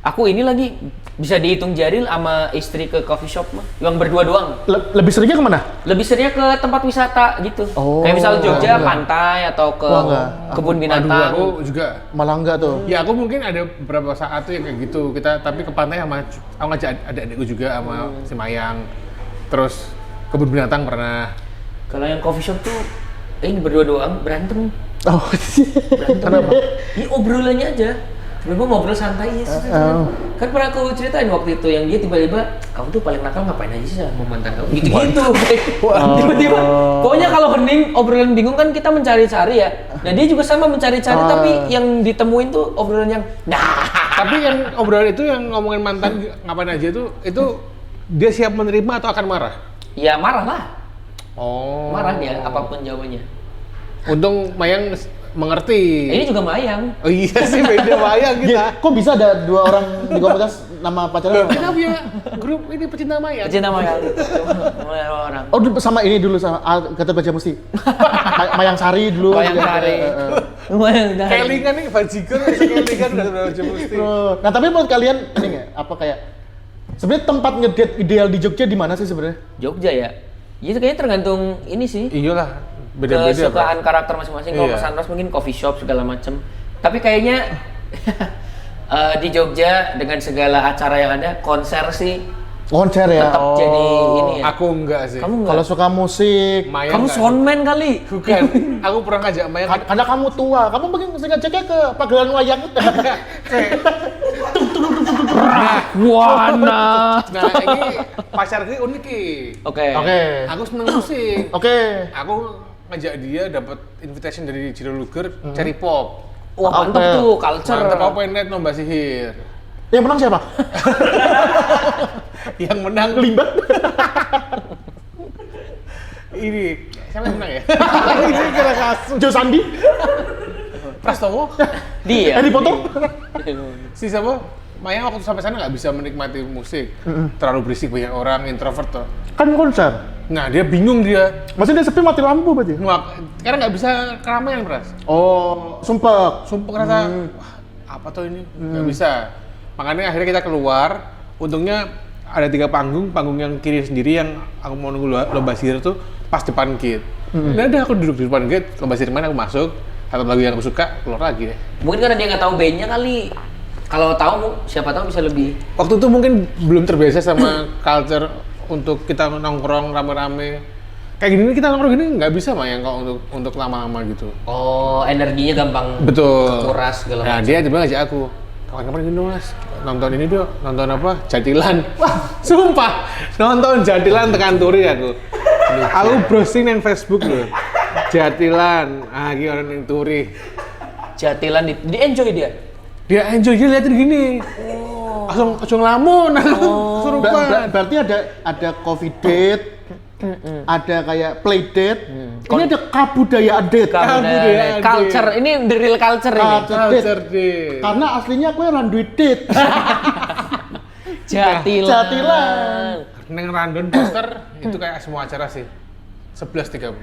Speaker 3: Aku ini lagi bisa dihitung jari sama istri ke coffee shop mah, yang berdua doang.
Speaker 2: Lebih seringnya kemana?
Speaker 3: Lebih seringnya ke tempat wisata gitu.
Speaker 2: Oh,
Speaker 3: kayak misal Jogja,
Speaker 2: enggak.
Speaker 3: pantai atau ke kebun
Speaker 1: Aduh,
Speaker 3: binatang.
Speaker 1: aku juga.
Speaker 2: Malah enggak tuh.
Speaker 1: Ya aku mungkin ada beberapa saat tuh yang kayak gitu. Tapi ke pantai sama aku ngajak adik-adikku juga sama si Mayang. Terus kebun binatang pernah.
Speaker 3: Kalau yang coffee shop tuh ini berdua doang berantem.
Speaker 2: Oh, kenapa?
Speaker 3: Ini obrolannya aja. Tiba-tiba ngobrol santai ya. Kan pernah aku ceritain waktu itu yang dia tiba-tiba, kamu tuh paling nakal ngapain aja sih sama mantan kamu? Gitu-gitu. Tiba-tiba. Pokoknya kalau hening obrolan bingung kan kita mencari-cari ya. Nah dia juga sama mencari-cari tapi yang ditemuin tuh obrolan yang
Speaker 1: Tapi yang obrolan itu yang ngomongin mantan ngapain aja itu dia siap menerima atau akan marah?
Speaker 3: ya marah lah.
Speaker 1: Oh.
Speaker 3: Marah dia apapun jawabannya.
Speaker 1: Untung Mayang mengerti.
Speaker 3: Ini juga Mayang.
Speaker 1: Oh iya sih beda Mayang kita.
Speaker 2: Kok bisa ada dua orang di komunitas nama pacarnya?
Speaker 1: Kita punya grup ini pecinta Mayang.
Speaker 3: Pecinta Mayang. Orang.
Speaker 2: Oh sama ini dulu sama kata baca mesti. Mayang Sari dulu.
Speaker 3: Mayang Sari. Mayang Sari.
Speaker 1: Kelingan nih bajigur, kelingan udah baca mesti.
Speaker 2: Nah tapi menurut kalian ini nggak apa kayak Sebenarnya tempat ngedate ideal di Jogja di mana sih sebenarnya?
Speaker 3: Jogja ya? Itu kayaknya tergantung ini sih.
Speaker 1: Iyalah, beda-beda.
Speaker 3: Kesukaan karakter masing-masing. Kalau pesan Ros mungkin coffee shop segala macem. Tapi kayaknya di Jogja dengan segala acara yang ada, konser sih
Speaker 2: Konser ya.
Speaker 3: tetap jadi ini ya.
Speaker 1: Aku enggak sih.
Speaker 3: Kamu enggak?
Speaker 2: Kalau suka musik,
Speaker 1: Maya
Speaker 3: Kamu
Speaker 1: enggak.
Speaker 3: soundman kali.
Speaker 1: Bukan. Aku pernah ngajak Maya.
Speaker 2: karena kamu tua, kamu mungkin ngeceknya ke pagelaran wayang.
Speaker 3: Wana.
Speaker 1: Nah, ini pacarku unik ki.
Speaker 3: Oke.
Speaker 2: Oke.
Speaker 1: Aku seneng musik.
Speaker 2: Oke.
Speaker 1: Aku ngajak dia dapat invitation dari Jiro Luger, Cherry Pop.
Speaker 3: Wah, mantep
Speaker 2: Oke.
Speaker 3: tuh culture.
Speaker 1: Mantap, aku pengen lihat lomba sihir.
Speaker 2: Yang menang siapa?
Speaker 1: Yang menang
Speaker 2: Limbah.
Speaker 1: ini siapa yang menang ya?
Speaker 2: Ini kira kasus. Jo Sandi.
Speaker 1: Prastowo?
Speaker 3: Dia.
Speaker 2: Harry Potter.
Speaker 1: Si siapa? Maya waktu sampai sana nggak bisa menikmati musik, terlalu berisik banyak orang, introvert tuh.
Speaker 2: Kan konser.
Speaker 1: Nah dia bingung dia,
Speaker 2: Maksudnya dia sepi mati lampu berarti?
Speaker 1: karena nggak bisa keramaian Pras.
Speaker 2: Oh, sumpah.
Speaker 1: Sumpah ngerasa, wah apa tuh ini, nggak bisa. Makanya akhirnya kita keluar, untungnya ada 3 panggung, panggung yang kiri sendiri yang aku mau nunggu lomba sihir tuh pas depan gate. Nah udah aku duduk di depan gate, lomba sihir mana aku masuk, satu lagu yang aku suka, keluar lagi deh.
Speaker 3: Mungkin karena dia nggak tahu bandnya kali. Kalau tahu, siapa tahu bisa lebih.
Speaker 1: Waktu itu mungkin belum terbiasa sama culture untuk kita nongkrong rame-rame. Kayak gini kita nongkrong gini nggak bisa mah yang kalau untuk lama-lama gitu.
Speaker 3: Oh, energinya gampang
Speaker 1: Betul.
Speaker 3: kuras segala
Speaker 1: Nah
Speaker 3: macam.
Speaker 1: dia tiba ngajak aku, kawan-kawan gini dong mas, nonton ini dong, nonton apa? Jatilan. Wah, sumpah, nonton Jatilan tekan turi aku. Aku browsing yang Facebook loh. Jatilan, iki orang yang turi.
Speaker 3: Jatilan di enjoy dia.
Speaker 1: Dia enjoy, dia liatin gini. Langsung ngelamun, kesurupan.
Speaker 2: Berarti ada coffee date, ada kayak play date. Ini ada kabudayaan date.
Speaker 1: Kabudayaan date.
Speaker 3: Culture, ini the real culture ini.
Speaker 1: Culture deh.
Speaker 2: Karena aslinya aku yang randuin date.
Speaker 3: Jatilan.
Speaker 2: Jatilan.
Speaker 1: Neng random poster itu kayak semua acara sih. 11.30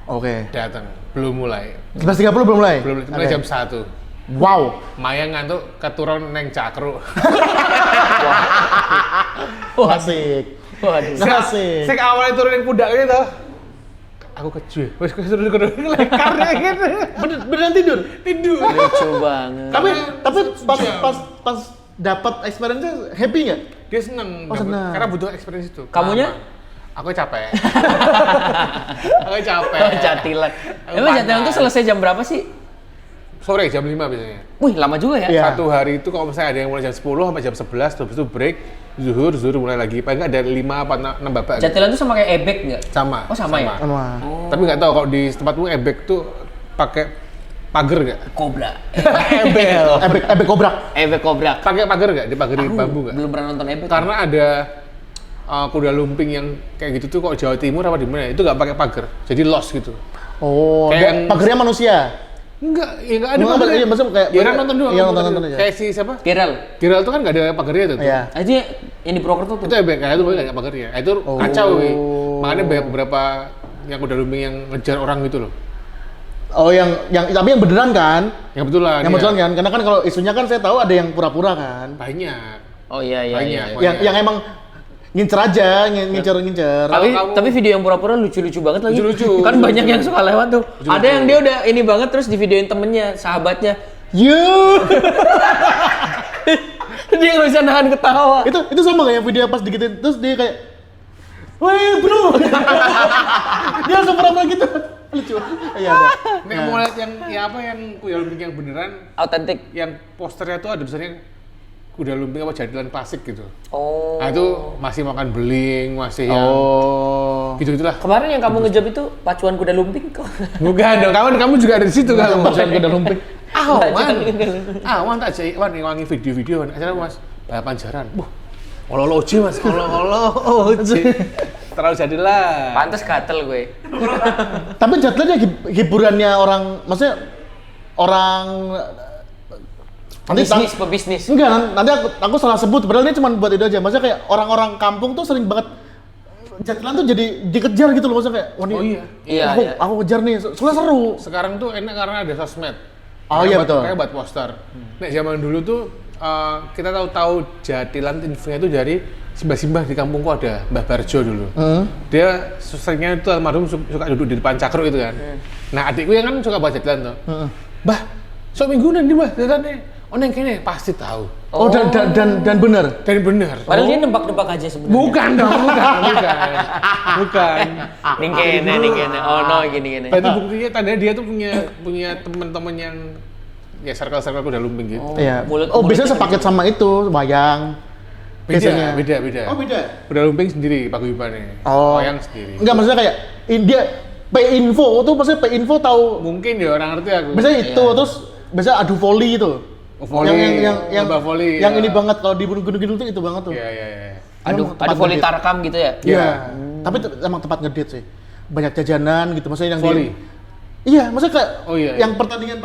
Speaker 2: Oke.
Speaker 1: datang, belum mulai.
Speaker 2: 11.30 belum mulai?
Speaker 1: Belum mulai
Speaker 2: Oke.
Speaker 1: jam 1.
Speaker 2: Wow.
Speaker 1: Maya ngantuk keturun neng cakru.
Speaker 2: Asik.
Speaker 3: Waduh.
Speaker 2: Asik.
Speaker 1: Sing awalnya turunin pudak gitu. Aku keju. Wes turun lekar gitu.
Speaker 2: Beneran tidur?
Speaker 1: Tidur.
Speaker 3: Lucu banget.
Speaker 2: Tapi
Speaker 1: Sejam.
Speaker 2: pas dapat experience-nya happy nggak?
Speaker 1: Dia seneng,
Speaker 2: Oh, seneng.
Speaker 1: karena butuh experience itu.
Speaker 3: Kamunya?
Speaker 1: Lama. Aku capek. Aku capek.
Speaker 3: Jatilan.
Speaker 1: Aku
Speaker 3: Emang Jatilan
Speaker 1: panas.
Speaker 3: tuh selesai jam berapa sih?
Speaker 1: Sore jam 5 biasanya.
Speaker 3: Wih, lama juga ya.
Speaker 2: Iya.
Speaker 1: Satu hari itu kalau misalnya ada yang mulai jam 10 sampai jam 11, terus itu break, zuhur mulai lagi. Paling nggak ada 5 apa 6 babak. gitu.
Speaker 3: Jatilan tuh sama kayak ebek nggak?
Speaker 1: Sama.
Speaker 3: Oh, sama ya?
Speaker 2: Sama.
Speaker 1: Tapi nggak tahu kalau di tempatmu ebek tuh pakai pagar nggak?
Speaker 3: Kobra.
Speaker 1: Ebel.
Speaker 2: Ebek kobrak.
Speaker 3: Ebek kobra.
Speaker 1: Pakai pagar nggak? Dipagari bambu nggak?
Speaker 3: Belum pernah nonton ebek.
Speaker 1: Karena ada kuda lumping yang kayak gitu tuh kok Jawa Timur apa di mana itu nggak pakai pagar, jadi lost gitu.
Speaker 2: Oh,
Speaker 1: Kayak yang-
Speaker 2: pagernya manusia.
Speaker 1: Enggak, ya nggak ada
Speaker 2: Enggak,
Speaker 1: pagarnya.
Speaker 2: iya, maksudnya kayak-
Speaker 1: Ya kan nonton doang.
Speaker 2: iya,
Speaker 1: nonton
Speaker 2: nonton
Speaker 1: aja.
Speaker 2: aja.
Speaker 1: Kayak si siapa?
Speaker 3: Gerald.
Speaker 1: Gerald tuh kan nggak ada pagarnya tuh.
Speaker 2: Iya.
Speaker 3: Ah, itu yang di Purwokerto tuh.
Speaker 1: Itu ebek, kayak itu nggak ada pagarnya. Itu kacau, weh. Makanya banyak beberapa yang kuda lumping yang ngejar orang gitu loh.
Speaker 2: Oh, yang tapi yang beneran kan?
Speaker 1: Yang betulan.
Speaker 2: Yang
Speaker 1: iya.
Speaker 2: beneran kan? Karena kan kalau isunya kan saya tahu ada yang pura-pura kan.
Speaker 1: Banyak.
Speaker 3: Oh iya iya.
Speaker 1: Banyak.
Speaker 3: iya.
Speaker 1: Banyak.
Speaker 2: Yang emang ngincer aja, ngincer.
Speaker 3: Tapi
Speaker 1: kamu-
Speaker 3: tapi video yang pura-pura lucu-lucu banget lagi.
Speaker 1: Lucu-lucu.
Speaker 3: Kan banyak yang suka lewat tuh.
Speaker 1: Lucu-lucu.
Speaker 3: Ada yang dia udah ini banget terus di videoin temennya, sahabatnya.
Speaker 2: You.
Speaker 3: Dia nggak bisa nahan ketawa.
Speaker 2: itu sama kayak video pas digituin terus dia kayak, woi bro. Dia langsung pura-pura gitu. Lucu. Iya ada.
Speaker 1: Nek mau lihat yang ya apa yang kuda lumping yang beneran,
Speaker 3: Autentik.
Speaker 1: yang posternya tuh ada tulisannya kuda lumping apa jadilan klasik gitu.
Speaker 3: Oh.
Speaker 1: Nah itu masih makan beling, masih yang
Speaker 2: Oh.
Speaker 1: gitu-gitulah.
Speaker 3: Kemarin yang kamu ngejawab itu pacuan kuda lumping kok.
Speaker 1: Bukan dong, kamu juga ada di situ kamu.
Speaker 2: Pacuan kuda lumping.
Speaker 1: Wan tak jadi wan ngewangi video-video acara mas balapan jaran. Wah, olo oji mas, olo oji. Terlalu jadilah.
Speaker 3: Pantes gatel gue.
Speaker 2: Tapi jatuhnya hiburannya orang, maksudnya orang
Speaker 3: Bisnis, pebisnis.
Speaker 2: Enggak, nanti aku salah sebut. Padahal ini cuma buat itu aja. Maksudnya kayak orang-orang kampung tuh sering banget Jatilan tuh jadi dikejar gitu loh. Maksudnya kayak, wah nih,
Speaker 1: Oh iya.
Speaker 3: Iya, iya.
Speaker 2: aku kejar nih. Soalnya seru.
Speaker 1: Sekarang tuh enak karena ada sosmed.
Speaker 2: Oh iya, betul.
Speaker 1: Kayak buat poster. Nek zaman dulu tuh kita tahu Jatilan infonya itu dari simbah-simbah di kampungku ada Mbah Barjo dulu. Dia seringnya itu almarhum suka duduk di depan cakruk itu kan. Nah adikku yang kan suka baca Jatilan tuh. Mbah, sok minggu nanti Mbah Jatilan neng kene pasti tahu.
Speaker 2: Oh, dan benar.
Speaker 1: Dan benar.
Speaker 3: Padahal dia nebak-nebak aja sebenarnya.
Speaker 1: Bukan dong, bukan.
Speaker 3: Ning kene. Oh no, gini.
Speaker 1: Berarti buktinya tandanya dia tuh punya teman-teman yang ya circle-circle kuda lumping gitu.
Speaker 2: Iya. Biasanya sepaket sama itu wayang. Biasanya.
Speaker 1: Beda.
Speaker 2: Oh, beda.
Speaker 1: Kuda lumping sendiri paguyubannya. Wayang sendiri.
Speaker 2: Enggak, maksudnya kayak dia P-info tuh maksudnya P-info tahu.
Speaker 1: Mungkin ya orang ngerti aku.
Speaker 2: Biasanya itu terus biasanya adu volley itu.
Speaker 1: Volley,
Speaker 2: yang
Speaker 1: volley,
Speaker 2: yang
Speaker 1: ya.
Speaker 2: ini banget kalau di gunung-gunung tuh itu banget tuh.
Speaker 1: Iya.
Speaker 3: Ada volley tarkam gitu ya?
Speaker 2: Iya. Tapi emang tempat ngedate sih. Banyak jajanan gitu, maksudnya yang
Speaker 1: volley.
Speaker 2: Iya, maksudnya kayak yang
Speaker 1: iya.
Speaker 2: pertandingan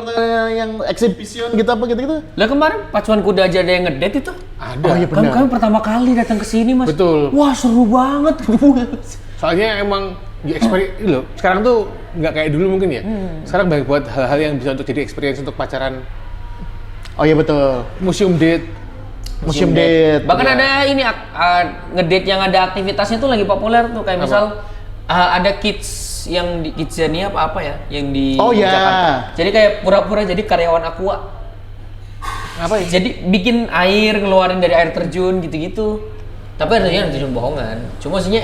Speaker 2: yang exhibition gitu apa gitu.
Speaker 3: Lah kemarin pacuan kuda aja ada yang ngedate itu?
Speaker 1: Ada.
Speaker 2: Oh iya benar.
Speaker 3: Kami pertama kali datang ke sini, Mas.
Speaker 1: Betul.
Speaker 3: Wah, seru banget.
Speaker 1: Soalnya emang ya experience loh. Sekarang tuh nggak kayak dulu mungkin ya. Sekarang banyak buat hal-hal yang bisa untuk jadi experience untuk pacaran.
Speaker 2: Oh iya betul.
Speaker 1: Museum date.
Speaker 3: Bahkan ada ini ngedate yang ada aktivitasnya tuh lagi populer tuh kayak misal ada kids yang di Kidzania apa ya yang di Jakarta. Jadi kayak pura-pura jadi karyawan Aqua.
Speaker 1: Apa ya?
Speaker 3: Jadi bikin air ngeluarin dari air terjun gitu-gitu. Tapi air terjun bohongan. Cuma maksudnya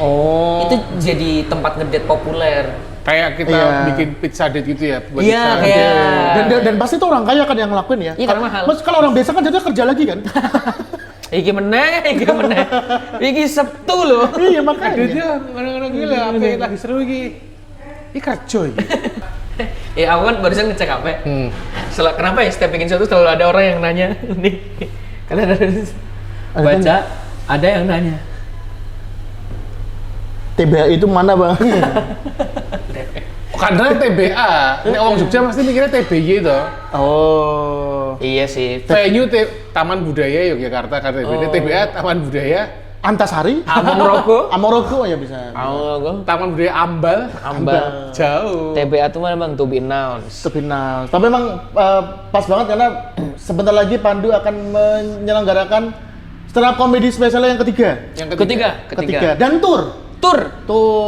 Speaker 3: itu jadi tempat ngedate populer.
Speaker 1: Kayak kita bikin pizza date gitu ya.
Speaker 3: Iya kayak.
Speaker 2: Dan pasti tuh orang kaya kan yang ngelakuin ya.
Speaker 3: Iya karena mahal.
Speaker 2: Kalau orang biasa kan jadinya kerja lagi kan.
Speaker 3: Iki meneh. Iki Sabtu loh.
Speaker 2: Iya makanya.
Speaker 1: Dia kadang-kadang gila, apa yang lagi seru iki. Ini kerja ya.
Speaker 3: Aku kan barusan ngecek HP. Kenapa ya setiap bikin sesuatu selalu ada orang yang nanya nih. Kalian ada baca ada yang nanya.
Speaker 2: TBA itu mana bang?
Speaker 1: Karena TBA, orang Jogja pasti mikirnya TBY itu.
Speaker 2: Oh.
Speaker 3: Iya sih.
Speaker 1: Venue Taman Budaya Yogyakarta kan TBA Taman Budaya
Speaker 2: Antasari? Amorogo ya bisa.
Speaker 1: Taman Budaya Ambal. Jauh.
Speaker 3: TBA itu memang to be announced.
Speaker 2: Tapi memang pas banget karena sebentar lagi Pandu akan menyelenggarakan stand up comedy spesial yang ketiga.
Speaker 3: Ketiga.
Speaker 2: Dan tur.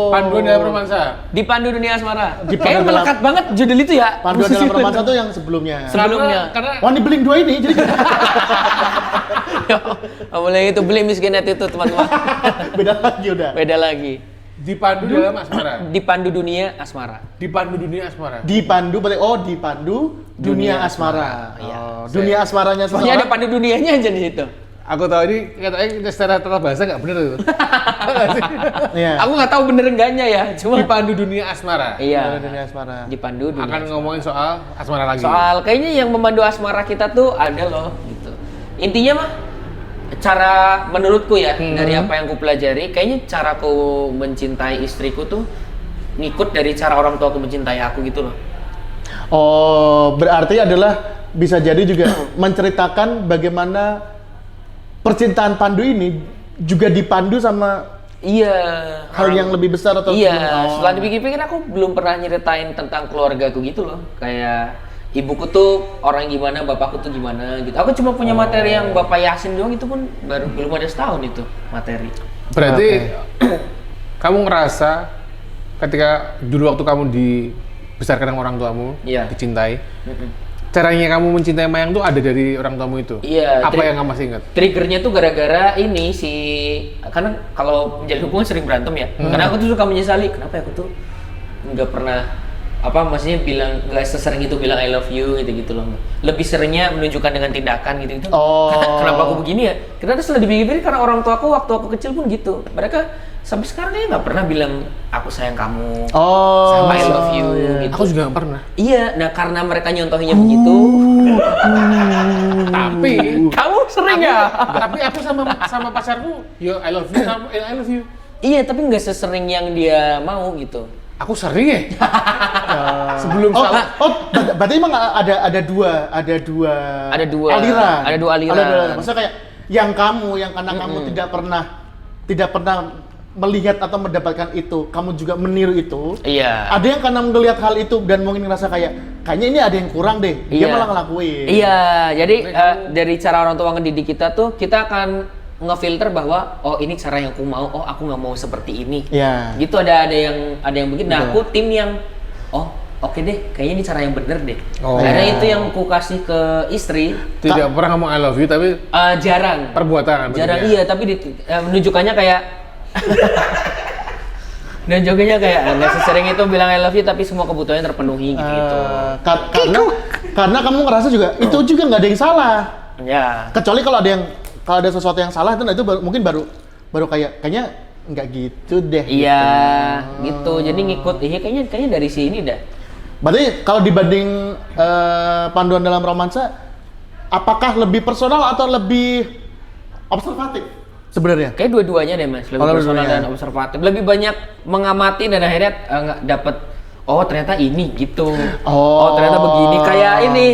Speaker 1: Panduan dalam romansa.
Speaker 3: Di Pandu Dunia Asmara.
Speaker 2: Kayaknya
Speaker 3: melekat banget judul itu ya.
Speaker 2: Panduan dalam romansa itu yang sebelumnya.
Speaker 1: Karena
Speaker 2: Wah, ini Blink 2 ini jadi
Speaker 3: mulai itu beli miskinnet itu teman-teman. Beda lagi.
Speaker 1: di Pandu dalam Asmara.
Speaker 3: Di Pandu Dunia Asmara.
Speaker 1: Di Pandu Dunia Asmara.
Speaker 2: Dipandu Dunia Asmara.
Speaker 3: Iya.
Speaker 2: Dunia asmaranya
Speaker 3: Pokoknya ada pandu dunianya aja di situ.
Speaker 1: Aku tahu ini katanya secara tata bahasa nggak bener itu.
Speaker 2: Iya.
Speaker 3: Aku nggak tahu bener enggaknya ya, cuma
Speaker 1: Di Pandu Dunia Asmara.
Speaker 3: iya.
Speaker 2: Dunia asmara.
Speaker 3: Di Pandu Dunia.
Speaker 1: Akan ngomongin soal asmara lagi.
Speaker 3: Soal kayaknya yang memandu asmara kita tuh ada loh gitu. Intinya mah cara menurutku ya dari apa yang ku pelajari, kayaknya caraku mencintai istriku tuh ngikut dari cara orang tuaku mencintai aku gitu loh.
Speaker 2: Oh, berarti adalah bisa jadi juga menceritakan bagaimana percintaan Pandu ini juga dipandu sama hal yang lebih besar atau
Speaker 3: setelah dipikir-pikir aku belum pernah nyeritain tentang keluargaku gitu loh. Kayak ibuku tuh orang gimana, bapakku tuh gimana gitu. Aku cuma punya materi yang Bapak Yasin doang, itu pun belum ada setahun itu materi.
Speaker 1: Berarti kamu ngerasa ketika dulu waktu kamu dibesarkan sama orang tuamu, dicintai, caranya kamu mencintai Mayang tuh ada dari orang tuamu itu?
Speaker 3: Iya.
Speaker 1: Apa yang kamu masih ingat?
Speaker 3: Triggernya tuh gara-gara ini karena kalau menjalin hubungan sering berantem ya. Karena aku tuh suka menyesali, kenapa ya aku tuh nggak pernah maksudnya bilang nggak sesering itu bilang I love you gitu loh. Lebih seringnya menunjukkan dengan tindakan gitu. Kenapa aku begini ya? Karena setelah dipikir-pikir karena orang tua aku waktu aku kecil pun gitu. Mereka sampai sekarang kayaknya nggak pernah bilang aku sayang kamu, sama I love you gitu.
Speaker 1: Aku juga nggak pernah.
Speaker 3: Iya, nah karena mereka nyontohinnya begitu.
Speaker 1: Tapi
Speaker 3: kamu sering ya?
Speaker 1: Tapi aku sama pacarku, yo I love you, sama I love you.
Speaker 3: Iya, tapi nggak sesering yang dia mau gitu.
Speaker 1: Aku sering ya. Sebelum salah.
Speaker 2: Berarti emang ada dua aliran.
Speaker 3: Ada dua aliran.
Speaker 2: Maksudnya kayak yang karena kamu tidak pernah melihat atau mendapatkan itu, kamu juga meniru itu.
Speaker 3: Iya.
Speaker 2: Ada yang karena melihat hal itu dan mungkin ngerasa kayaknya ini ada yang kurang deh, dia malah ngelakuin.
Speaker 3: Iya, jadi dari cara orang tua ngedidik kita tuh, kita akan ngefilter bahwa oh ini cara yang aku mau, oh aku nggak mau seperti ini.
Speaker 2: Iya.
Speaker 3: Gitu ada yang begitu. Nah, aku tim yang oke deh, kayaknya ini cara yang bener deh. Karena itu yang aku kasih ke istri.
Speaker 1: Tidak pernah ngomong I love you tapi
Speaker 3: jarang.
Speaker 1: Perbuatan.
Speaker 3: Jarang iya, tapi menunjukkannya kayak nunjukinnya kayak nggak sesering itu bilang I love you tapi semua kebutuhannya terpenuhi gitu.
Speaker 2: Karena kamu ngerasa juga itu juga nggak ada yang salah.
Speaker 3: Ya.
Speaker 2: Kecuali kalau ada sesuatu yang salah itu mungkin baru kayaknya nggak gitu deh.
Speaker 3: Iya, gitu. Jadi ngikut kayaknya dari sini dah.
Speaker 2: Berarti kalau dibanding panduan dalam romansa, apakah lebih personal atau lebih observatif sebenarnya?
Speaker 3: Kayak dua-duanya deh mas, lebih personal dan observatif. Lebih banyak mengamati dan akhirnya nggak dapet, ternyata ini gitu. Ternyata begini. Kayak ini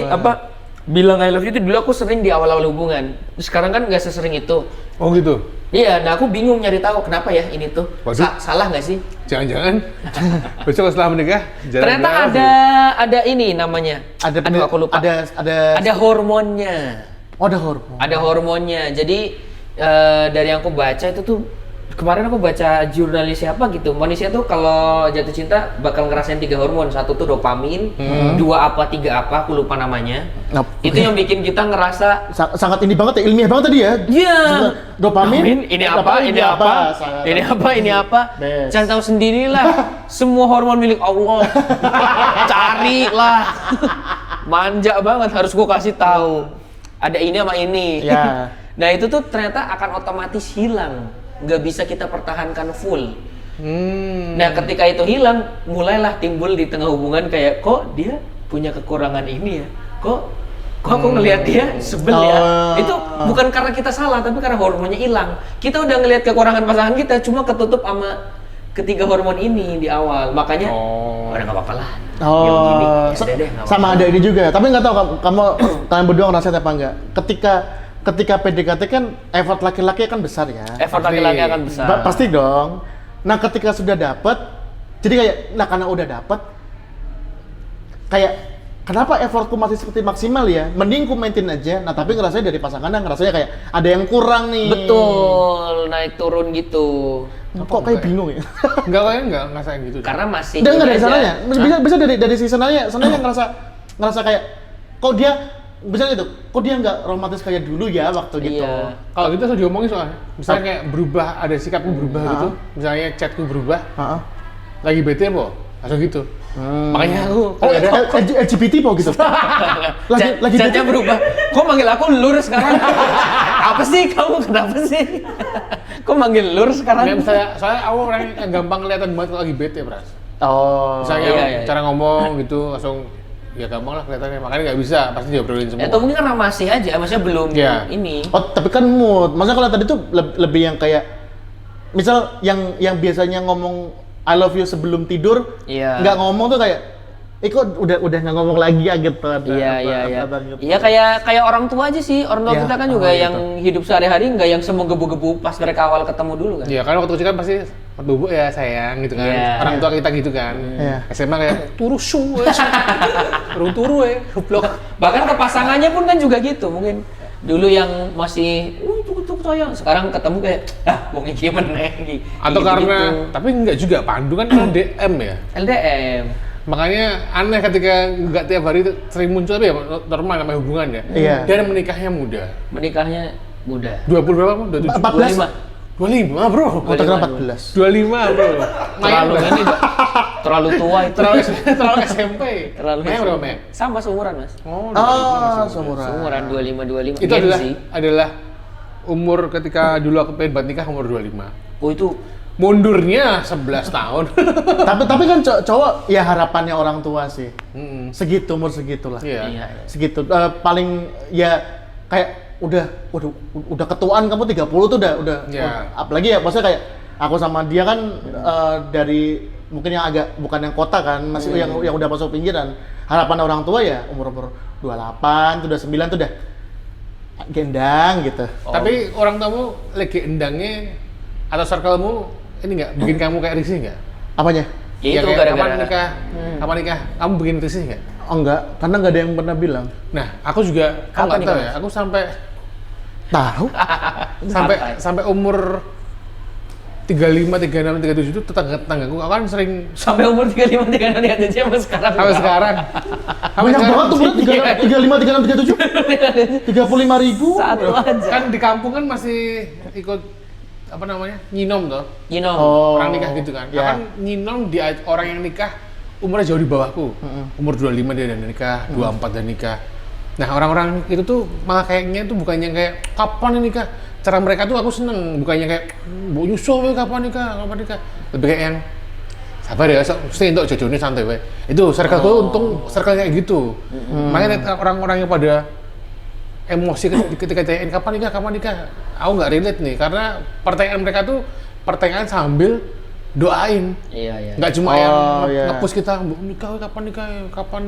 Speaker 3: bilang I love you itu dulu aku sering di awal-awal hubungan. Sekarang kan nggak sesering itu.
Speaker 1: Oh gitu?
Speaker 3: Iya, nah aku bingung nyari tahu kenapa ya ini tuh. Salah nggak sih?
Speaker 1: Jangan-jangan besok setelah menikah
Speaker 3: ternyata ada ini namanya. Aku lupa. Ada hormonnya.
Speaker 2: Ada hormon.
Speaker 3: Ada hormonnya. Jadi dari yang aku baca itu tuh kemarin aku baca jurnalis siapa gitu. Manusia tuh kalau jatuh cinta bakal ngerasain 3 hormon. 1 tuh dopamin, 2 apa, 3 apa, aku lupa namanya. Itu yang bikin kita ngerasa
Speaker 2: sangat ini banget ya, ilmiah banget tadi ya.
Speaker 3: Iya.
Speaker 2: Dopamin,
Speaker 3: ini apa. Cari tahu sendirilah. Semua hormon milik Allah. Carilah. Manja banget, harus gua kasih tahu. Ada ini sama ini.
Speaker 2: Ya.
Speaker 3: Nah itu tuh ternyata akan otomatis hilang, nggak bisa kita pertahankan full. Nah ketika itu hilang, mulailah timbul di tengah hubungan kayak kok dia punya kekurangan ini ya, kok aku ngelihat dia sebel ya. Itu bukan karena kita salah, tapi karena hormonnya hilang. Kita udah ngelihat kekurangan pasangan kita, cuma ketutup sama ketiga hormon ini di awal. Makanya udah nggak apa-apa lah.
Speaker 2: Sama ada ini juga. Tapi nggak tahu kalian berdua ngerasain apa enggak? Ketika PDKT kan effort laki-laki kan besar ya.
Speaker 3: Effort laki-laki akan besar.
Speaker 2: Pasti dong. Nah ketika sudah dapet, jadi karena udah dapet, kayak kenapa effortku masih seperti maksimal ya? Mending ku maintain aja. Nah tapi ngerasanya dari pasangan ngerasanya kayak ada yang kurang nih.
Speaker 3: Betul, naik turun gitu.
Speaker 2: Kok kayak bingung ya?
Speaker 1: Enggak ngerasain gitu.
Speaker 3: Karena masih
Speaker 2: enggak dari sananya. Bisa dari si sananya ngerasa kayak kok dia bisa gitu, kok dia nggak romantis kayak dulu ya waktu gitu.
Speaker 1: Kalau gitu harus diomongin soalnya. Misalnya kayak berubah, ada sikapku berubah gitu. Misalnya chatku berubah. Lagi bete po, langsung gitu. Makanya aku
Speaker 2: LGBT po gitu. lagi
Speaker 3: chatnya berubah. Kok manggil aku lur sekarang? Apa sih kamu? Kenapa sih? Kok manggil lur sekarang?
Speaker 1: Soalnya aku orang yang gampang kelihatan banget kalau lagi bete, Pras.
Speaker 3: Iya.
Speaker 1: Misalnya cara ngomong gitu langsung ya gampang lah kelihatannya, makanya nggak bisa, pasti diobrolin semua.
Speaker 3: Atau mungkin karena masih aja, maksudnya belum ini.
Speaker 2: Tapi kan mood. Maksudnya kalau tadi tuh lebih yang kayak misal yang biasanya ngomong I love you sebelum tidur, nggak ngomong tuh kayak kok udah nggak ngomong lagi ya gitu.
Speaker 3: Iya kayak orang tua aja sih. Orang tua kita kan juga yang hidup sehari-hari nggak yang semua gebu-gebu pas mereka awal ketemu dulu kan.
Speaker 1: Iya, karena waktu kecil kan pasti bubuk ya sayang gitu kan. Orang tua kita gitu kan. SMA kayak turu turu goblok.
Speaker 3: Bahkan ke pasangannya pun kan juga gitu. Mungkin dulu yang masih cukup sayang, sekarang ketemu kayak wong iki meneh.
Speaker 1: Atau karena tapi enggak juga, Pandu kan LDM ya.
Speaker 3: LDM.
Speaker 1: Makanya aneh ketika nggak tiap hari sering muncul, tapi ya normal namanya hubungan ya. Dan menikahnya muda. 20 berapa?
Speaker 2: 14.
Speaker 1: 25 bro.
Speaker 2: Katakan 14.
Speaker 1: 25 bro.
Speaker 3: Terlalu tua itu.
Speaker 1: Terlalu SMP.
Speaker 3: Terlalu
Speaker 1: Maya berapa Maya?
Speaker 3: Sama seumuran mas.
Speaker 2: Seumuran.
Speaker 3: 25.
Speaker 1: Itu adalah umur ketika dulu aku pengen buat nikah umur 25.
Speaker 3: Oh itu
Speaker 1: mundurnya 11 tahun.
Speaker 2: tapi kan cowok ya harapannya orang tua sih. Segitu umur segitulah.
Speaker 1: Iya.
Speaker 2: Segitu paling ya kayak udah ketuaan kamu 30 tuh udah apalagi ya maksudnya kayak aku sama dia kan dari mungkin yang agak bukan yang kota kan, masih yang udah masuk pinggiran. Harapan orang tua ya umur 28 tuh udah 9 tuh udah gendang gitu.
Speaker 1: Tapi orang tuamu lagi endangnya atau circlemu ini nggak bikin kamu kayak risih nggak?
Speaker 2: Apanya?
Speaker 3: Ya itu
Speaker 1: kayak
Speaker 3: gara-gara
Speaker 1: kapan nikah? Kamu bikin risih nggak?
Speaker 2: Oh enggak, karena nggak ada yang pernah bilang.
Speaker 1: Nah, aku juga
Speaker 3: Kapan
Speaker 1: nggak tahu
Speaker 3: nikah,
Speaker 1: ya. Aku sampai
Speaker 3: Santai.
Speaker 1: umur 35, 36, 37 itu tetanggaku aku kan sering
Speaker 3: Sampai umur 35, 36, 37 sampai sekarang.
Speaker 1: sampai sekarang.
Speaker 2: Banyak banget tuh berat, 35, 36, 37, 35.000.
Speaker 3: Satu aja.
Speaker 1: Kan di kampung kan masih ikut apa namanya nyinom toh, orang nikah gitu kan.
Speaker 2: Ya.
Speaker 1: Kan nyinom di orang yang nikah umurnya jauh di bawahku, umur 25 dia udah nikah, 24 dan nikah. Nah orang-orang itu tuh malah kayaknya tuh bukannya kayak kapan ini nikah, cara mereka tuh aku seneng, bukannya kayak mau nyusul kapan nikah, lebih kayak yang sabar ya, stay untuk jodohnya santai we. Itu circle gue untung circle kayak gitu. Makanya orang-orang yang pada emosi ketika ditanyain kapan nikah, aku nggak relate nih karena pertanyaan mereka tuh pertanyaan sambil doain.
Speaker 3: Iya.
Speaker 1: Nggak cuma yang nge-push kita nikah kapan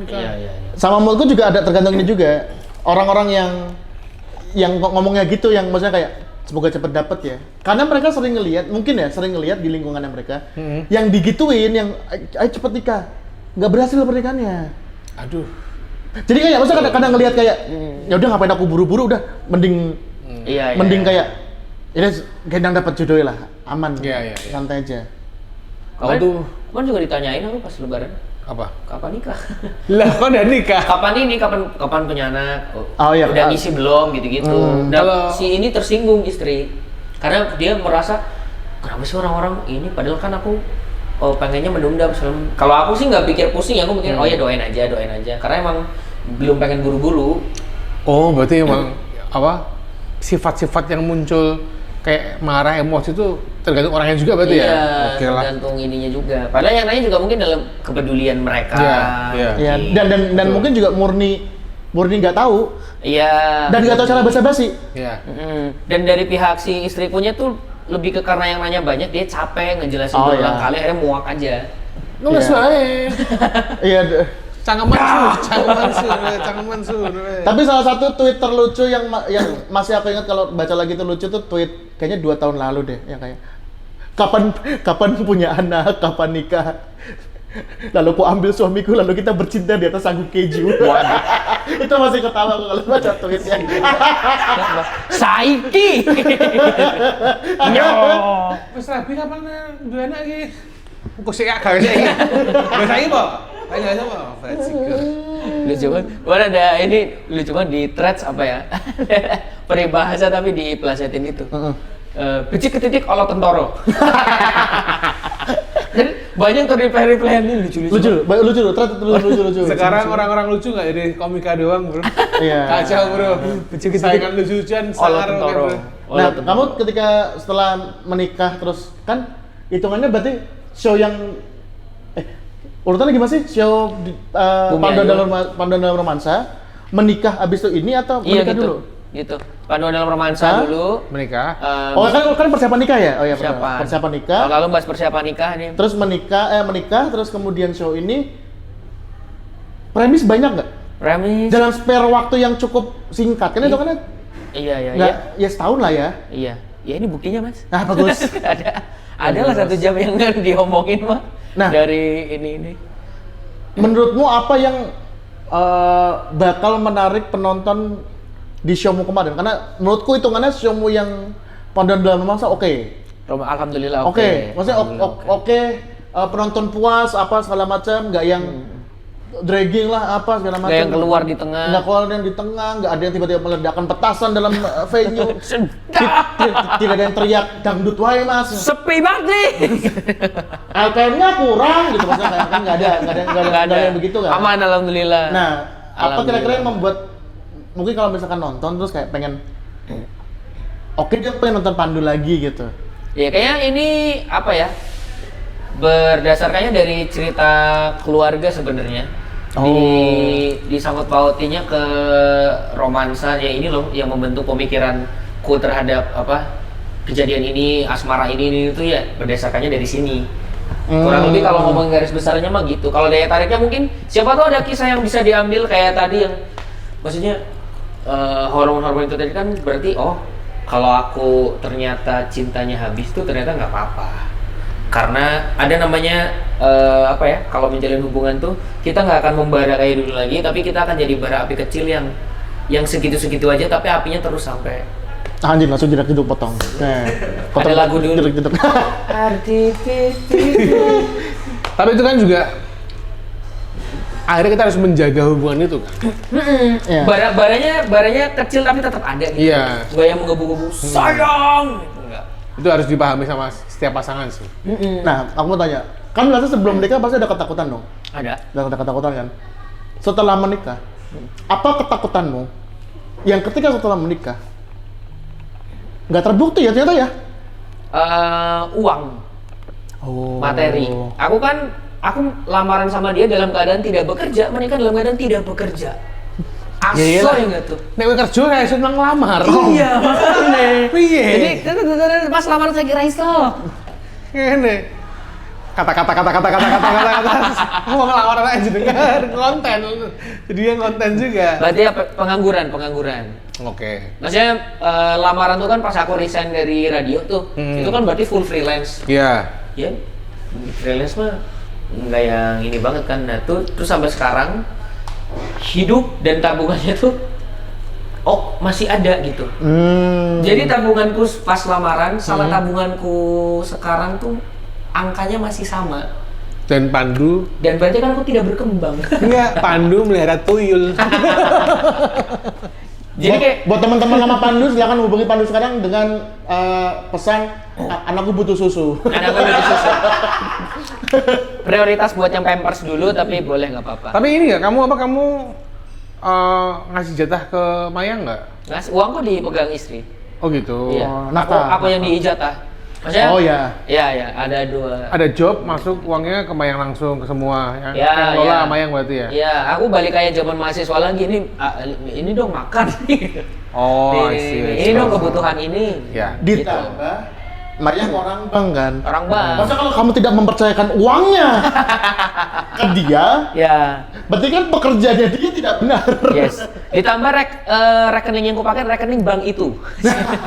Speaker 1: nikah.
Speaker 3: Iya.
Speaker 2: Sama menurutku juga ada tergantung ini juga. Orang-orang yang ngomongnya gitu, yang maksudnya kayak semoga cepet dapet ya. Karena mereka sering ngelihat di lingkungannya mereka yang digituin, yang ayo cepet nikah, nggak berhasil pernikahannya.
Speaker 1: Aduh.
Speaker 2: Jadi kayak maksudnya kadang-kadang ngelihat kayak ya udah ngapain aku buru-buru, udah mending kayak ini gendang dapat jodoh lah, aman.
Speaker 1: Iya.
Speaker 2: Santai aja.
Speaker 1: Kalau tuh
Speaker 3: Kan juga ditanyain aku pas lebaran.
Speaker 1: apa?
Speaker 3: Kapan nikah?
Speaker 1: Lah kok udah nikah?
Speaker 3: Kapan punya anak?
Speaker 2: Oh, iya.
Speaker 3: Udah ngisi belum gitu-gitu. Dan
Speaker 1: Kalau-
Speaker 3: si ini tersinggung istri. Karena dia merasa kenapa sih orang-orang ini padahal kan aku pengennya menunda. Kalau aku sih nggak pikir pusing, aku mikir oh ya doain aja. Karena emang belum pengen buru-buru.
Speaker 1: Oh, berarti emang apa? Sifat-sifat yang muncul kayak marah, emosi itu tergantung orangnya juga berarti
Speaker 3: Iya,
Speaker 1: ya? Oke lah.
Speaker 3: tergantung ininya juga. Padahal yang lain juga mungkin dalam kepedulian mereka.
Speaker 1: Iya.
Speaker 2: Iya, dan mungkin juga murni nggak tahu
Speaker 3: Iya.
Speaker 2: dan nggak tahu cara basa-basi.
Speaker 1: Iya.
Speaker 3: Dan dari pihak si istri punya tuh lebih ke karena yang nanya banyak, dia capek ngejelasin
Speaker 2: Oh,
Speaker 3: berulang
Speaker 2: iya.
Speaker 3: kali, akhirnya muak aja.
Speaker 1: Nulis
Speaker 2: Iya.
Speaker 1: wae.
Speaker 2: Iya.
Speaker 1: Cangeman su.
Speaker 2: Tapi salah satu tweet terlucu yang masih aku ingat kalau baca lagi itu lucu tuh tweet kayaknya 2 tahun lalu deh, yang kayak kapan punya anak, kapan nikah. Lalu ku ambil suamiku, lalu kita bercinta di atas sagu keju. Itu masih ketawa aku kalau baca tweetnya.
Speaker 3: Saiki. Yo.
Speaker 1: Wes rapi kapan dua anak iki? Kok sik gak gawe sik iki. Wes saiki po. Ayo aja po. Bajingan.
Speaker 3: Lucu banget. Mana ada ini lucu banget di threads apa ya? Peribahasa tapi dipelesetin itu. Becik ketitik olah tentoro. Jadi banyak tuh reply-reply ini lucu-lucu.
Speaker 2: Lucu.
Speaker 1: Sekarang orang-orang lucu nggak jadi komika doang, bro.
Speaker 2: Iya.
Speaker 1: Kacau, bro. Saingan lucu-lucuan
Speaker 3: Olah
Speaker 1: sangar,
Speaker 3: tentoro.
Speaker 1: bro.
Speaker 2: Nah, kamu ketika setelah menikah terus kan hitungannya berarti show yang urutannya gimana sih? Show Panduan dalam Romansa, menikah abis itu ini atau
Speaker 3: Iya
Speaker 2: menikah
Speaker 3: gitu.
Speaker 2: dulu?
Speaker 3: Gitu. Panduan dalam romansa dulu.
Speaker 1: Menikah.
Speaker 2: Oh kan persiapan nikah ya? Oh iya, persiapan nikah.
Speaker 3: Lalu bahas persiapan nikah nih.
Speaker 2: Terus menikah, terus kemudian show ini premis banyak nggak?
Speaker 3: Premis.
Speaker 2: Dalam spare waktu yang cukup singkat, kan itu kan
Speaker 3: Iya.
Speaker 2: nggak, ya setahun lah ya.
Speaker 3: Iya. Ya ini buktinya, Mas.
Speaker 2: Nah, bagus.
Speaker 3: Adalah 1 jam yang nggak diomongin, Mas.
Speaker 2: Nah.
Speaker 3: Dari ini.
Speaker 2: Menurutmu apa yang bakal menarik penonton di showmu kemarin? Karena menurutku hitungannya showmu yang Panduan dalam Romansa oke.
Speaker 3: Alhamdulillah
Speaker 2: Oke. Maksudnya oke, penonton puas apa segala macam, nggak yang dragging lah apa segala macam.
Speaker 3: Nggak yang keluar di tengah.
Speaker 2: Nggak keluar yang di tengah, nggak ada yang tiba-tiba meledakkan petasan dalam venue. Tidak ada yang teriak dangdut wae Mas.
Speaker 3: Sepi banget nih.
Speaker 2: LPM-nya kurang gitu maksudnya, kan nggak ada yang begitu kan.
Speaker 3: Aman alhamdulillah.
Speaker 2: Nah, apa kira-kira yang membuat mungkin kalau misalkan nonton terus kayak pengen dia pengen nonton Pandu lagi gitu.
Speaker 3: Ya kayaknya ini apa ya? Berdasarkannya dari cerita keluarga sebenarnya. Disangkut pautinya ke romansa ya ini loh yang membentuk pemikiranku terhadap apa kejadian ini, asmara ini itu ya berdasarkannya dari sini. Kurang lebih kalau ngomong garis besarnya mah gitu. Kalau daya tariknya mungkin siapa tahu ada kisah yang bisa diambil kayak tadi yang maksudnya hormon-hormon itu tadi kan berarti kalau aku ternyata cintanya habis tuh ternyata nggak apa-apa. Karena ada namanya apa ya, kalau menjalin hubungan tuh kita nggak akan membara kayak dulu lagi, tapi kita akan jadi bara api kecil yang segitu-segitu aja, tapi apinya terus sampai.
Speaker 2: Anjing langsung jeduk-jeduk potong.
Speaker 3: Ada lagu dulu.
Speaker 2: Jeduk-jeduk.
Speaker 1: Tapi itu kan juga akhirnya kita harus menjaga hubungan itu kan.
Speaker 2: Iya.
Speaker 3: Baranya kecil tapi tetap ada gitu.
Speaker 1: Iya.
Speaker 3: Gak yang menggebu-gebu sayang gitu, enggak.
Speaker 1: Itu harus dipahami sama setiap pasangan sih.
Speaker 2: Nah, aku mau tanya, kan biasa sebelum menikah pasti ada ketakutan dong?
Speaker 3: Ada.
Speaker 2: Ada ketakutan kan? Setelah menikah, apa ketakutanmu yang ketika setelah menikah nggak terbukti ya ternyata ya?
Speaker 3: Uang, materi. Aku lamaran sama dia dalam keadaan tidak bekerja, menikah dalam keadaan tidak bekerja. Aso enggak tuh.
Speaker 1: Nek kowe kerja kayak seneng lamar.
Speaker 3: Iya, makanya.
Speaker 1: Piye?
Speaker 3: Jadi pas lamaran saya kira iso.
Speaker 1: Ngene. Kata-kata. Mau ngelawar aja dengan konten. Jadi dia konten juga.
Speaker 3: Berarti apa? Pengangguran.
Speaker 1: Oke.
Speaker 3: Maksudnya lamaran tuh kan pas aku resign dari radio tuh, itu kan berarti full freelance.
Speaker 1: Iya.
Speaker 3: Ya, freelance mah nggak yang ini banget kan. Nah tuh terus sampai sekarang hidup dan tabungannya tuh masih ada gitu. Jadi tabunganku pas lamaran sama tabunganku sekarang tuh angkanya masih sama.
Speaker 1: Dan Pandu.
Speaker 3: Dan berarti kan aku tidak berkembang.
Speaker 1: Enggak, Pandu melihara tuyul.
Speaker 3: Jadi kayak
Speaker 2: buat teman-teman nama Pandu silakan hubungi Pandu sekarang dengan pesan anakku butuh susu.
Speaker 3: Anakku butuh susu. Prioritas buat yang Pampers dulu, tapi boleh nggak apa-apa.
Speaker 1: Tapi ini nggak, kamu ngasih jatah ke Mayang nggak?
Speaker 3: Uangku dipegang istri.
Speaker 1: Oh gitu.
Speaker 3: Iya.
Speaker 2: Nah,
Speaker 3: Aku yang diijatah. Maksudnya?
Speaker 2: Oh ya.
Speaker 3: Iya, ada dua.
Speaker 1: Ada job masuk uangnya ke Mayang langsung ke semua yang
Speaker 3: Ya,
Speaker 1: ngelola
Speaker 3: ya.
Speaker 1: Mayang berarti ya?
Speaker 3: Iya, aku balik kayak zaman mahasiswa lagi ini dong makan.
Speaker 1: Oh, I
Speaker 3: Nih,
Speaker 1: see.
Speaker 3: ini dong kebutuhan ini.
Speaker 1: Ya.
Speaker 2: Ditambah Mayang orang bank kan?
Speaker 3: Orang bank.
Speaker 2: Masa kalau kamu tidak mempercayakan uangnya ke dia,
Speaker 3: Ya.
Speaker 2: berarti kan pekerjaannya dia tidak benar.
Speaker 3: Yes. Ditambah rekening yang kupakai rekening bank itu.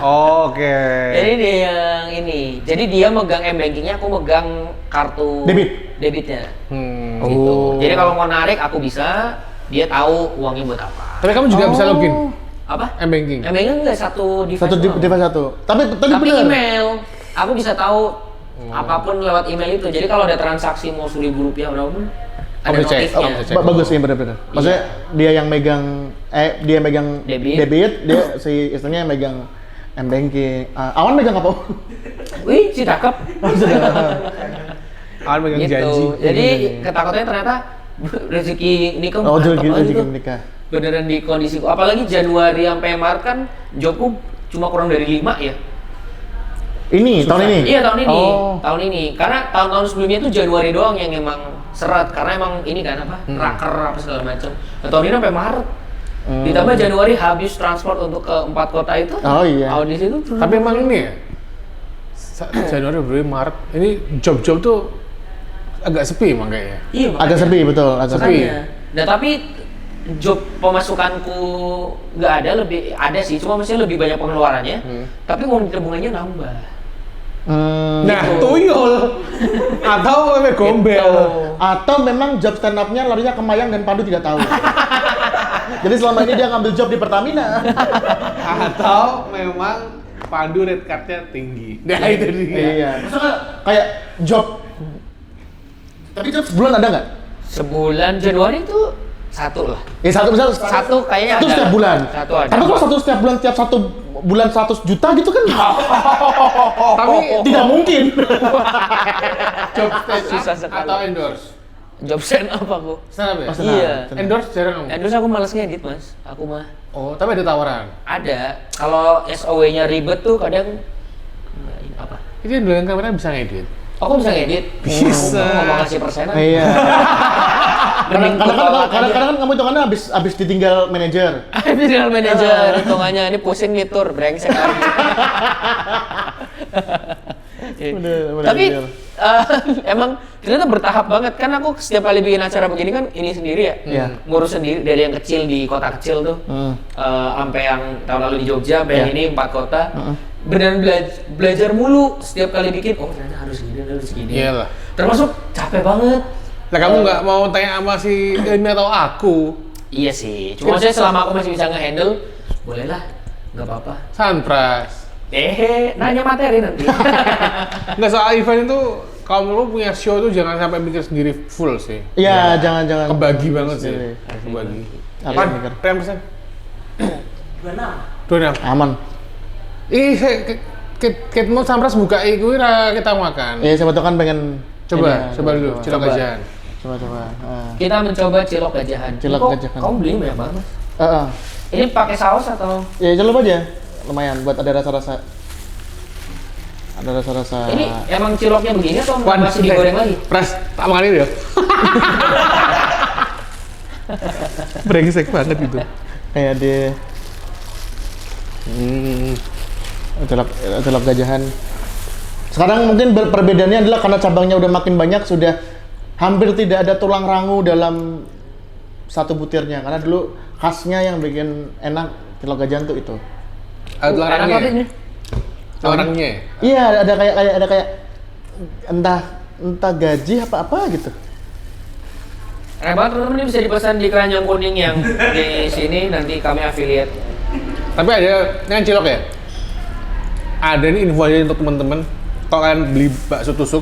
Speaker 1: Oke.
Speaker 3: Jadi dia yang ini. Jadi dia megang m-bankingnya, aku megang kartu debitnya. Gitu. Jadi kalau mau narik aku bisa, dia tahu uangnya buat apa.
Speaker 1: Tapi kamu juga bisa login
Speaker 3: Apa?
Speaker 1: M-banking.
Speaker 3: M-banking enggak satu device.
Speaker 2: Satu
Speaker 3: doang.
Speaker 2: device satu. Tapi
Speaker 3: Tapi
Speaker 2: benar.
Speaker 3: email. Aku bisa tahu apapun lewat email itu. Jadi kalau ada transaksi mau Rp1.000 berapapun, ada
Speaker 1: bisa cek.
Speaker 3: notifnya.
Speaker 1: Bisa cek.
Speaker 2: Bagus sih benar-benar. Maksudnya dia yang megang debit, dia si istrinya yang megang m-banking. Awan megang apa?
Speaker 3: Wih, si cakep.
Speaker 1: Awan megang
Speaker 3: Gitu.
Speaker 1: janji.
Speaker 3: Jadi ketakutannya ternyata rezeki nikah
Speaker 2: Oh,
Speaker 3: mantap banget
Speaker 2: rezeki
Speaker 3: tuh.
Speaker 2: menikah.
Speaker 3: Beneran di kondisiku. Apalagi Januari sampai Maret kan jobku cuma kurang dari 5 ya.
Speaker 2: Ini tahun ini?
Speaker 3: Iya tahun ini,
Speaker 2: Oh.
Speaker 3: tahun ini. Karena tahun-tahun sebelumnya itu Januari doang yang emang seret, karena emang ini kan apa, raker apa segala macam. Nah, tahun ini sampai Maret. Ditambah Januari habis transport untuk ke 4 kota itu.
Speaker 2: Oh iya.
Speaker 3: Audisi itu.
Speaker 1: Tapi emang ini ya, Januari, Februari, Maret, ini job-job tuh agak sepi emang kayaknya.
Speaker 3: Iya,
Speaker 2: Agak sepi betul, agak sepi.
Speaker 3: Makanya. Nah tapi job pemasukanku nggak ada, lebih ada sih, cuma maksudnya lebih banyak pengeluarannya. Tapi uang tabungannya nambah.
Speaker 1: Nah, tuyul atau gombel.
Speaker 3: Gitu.
Speaker 2: Atau memang job stand up-nya larinya ke Mayang dan Pandu tidak tahu. Jadi selama ini dia ngambil job di Pertamina.
Speaker 1: Atau memang Pandu red card-nya tinggi. Nah, itu dia.
Speaker 2: Iya. Maksudnya kayak job. Tapi job sebulan ada nggak?
Speaker 3: Sebulan Januari itu satu lah.
Speaker 2: Satu misal
Speaker 3: Satu kayaknya
Speaker 2: satu
Speaker 3: ada.
Speaker 2: setiap bulan.
Speaker 3: Satu ada.
Speaker 2: Tapi kalau satu setiap bulan, tiap satu bulan 100 juta gitu kan?
Speaker 1: Tapi
Speaker 2: Tidak mungkin.
Speaker 1: job stand
Speaker 3: Susah
Speaker 1: up
Speaker 3: sekali.
Speaker 1: atau endorse?
Speaker 3: Job stand up aku.
Speaker 1: Stand up ya?
Speaker 2: Oh, stand up.
Speaker 3: Iya.
Speaker 2: Stand up.
Speaker 1: Endorse jarang kamu?
Speaker 3: Endorse aku males ngedit mas. Aku mah
Speaker 1: Oh, tapi ada tawaran.
Speaker 3: ada. Kalau SOW-nya ribet tuh kadang apa?
Speaker 1: Itu yang dengan kamera bisa ngedit.
Speaker 3: Aku bisa ngedit.
Speaker 1: Bisa.
Speaker 3: Aku mau ngasih persenan.
Speaker 2: Iya.
Speaker 3: Mending
Speaker 2: Kadang-kadang kan kamu hitungannya habis ditinggal manajer.
Speaker 3: General manager, hitungannya ini pusing nih tur, brengsek lagi.
Speaker 2: Bener,
Speaker 3: Tapi
Speaker 2: bener.
Speaker 3: emang ternyata bertahap banget kan, aku setiap kali bikin acara begini kan ini sendiri ya,
Speaker 2: Iya.
Speaker 3: ngurus sendiri dari yang kecil di kota kecil tuh, sampai yang tahun lalu di Jogja, sampai yang ini 4 kota. beneran belajar mulu setiap kali bikin. Oh ternyata harus gini.
Speaker 1: Iyalah.
Speaker 3: Termasuk capek banget.
Speaker 1: Lah kamu nggak mau tanya sama si Ilmi atau aku?
Speaker 3: Iya sih. Cuma saya selama aku masih bisa nge-handle, bolehlah, nggak apa-apa.
Speaker 1: Sunpras.
Speaker 3: Nanya materi nanti.
Speaker 1: Nggak, soal event itu kalau lu punya show tuh jangan sampai mikir sendiri full sih.
Speaker 2: Iya, jangan.
Speaker 1: Kebagi banget sih.
Speaker 2: Sendiri.
Speaker 1: Kebagi.
Speaker 2: Apa
Speaker 1: Pan,
Speaker 2: mikir?
Speaker 1: berapa persen? 26.
Speaker 2: Aman.
Speaker 1: Kita mau Sunpras buka itu kita makan.
Speaker 2: Iya, siapa tahu kan pengen
Speaker 1: Coba dulu, cilok gajahan.
Speaker 2: Coba.
Speaker 3: Kita mencoba cilok gajahan.
Speaker 2: Cilok
Speaker 3: Kok
Speaker 2: gajahan.
Speaker 3: Kamu beli banyak banget.
Speaker 2: Heeh.
Speaker 3: Ini pakai saus atau?
Speaker 2: Ya coba aja. Lumayan buat ada rasa-rasa. Ada rasa-rasa.
Speaker 3: Ini emang ciloknya begini atau
Speaker 1: Wan,
Speaker 3: masih digoreng lagi?
Speaker 1: Pras, tak makan ini ya. Brengsek banget gitu.
Speaker 2: Kayak di celok gajahan. Sekarang mungkin perbedaannya adalah karena cabangnya udah makin banyak, sudah hampir tidak ada tulang rangu dalam satu butirnya. Karena dulu khasnya yang bikin enak celok gajahan tuh itu.
Speaker 1: Ada larangnya. Larangnya.
Speaker 2: Iya, ada kayak entah gaji apa gitu.
Speaker 3: Enak banget teman-teman, ini bisa dipesan di keranjang kuning yang di sini, nanti kami affiliate.
Speaker 1: Tapi ada, ini kan cilok ya? Ada nih info aja untuk teman-teman. Kalau kalian beli bakso tusuk,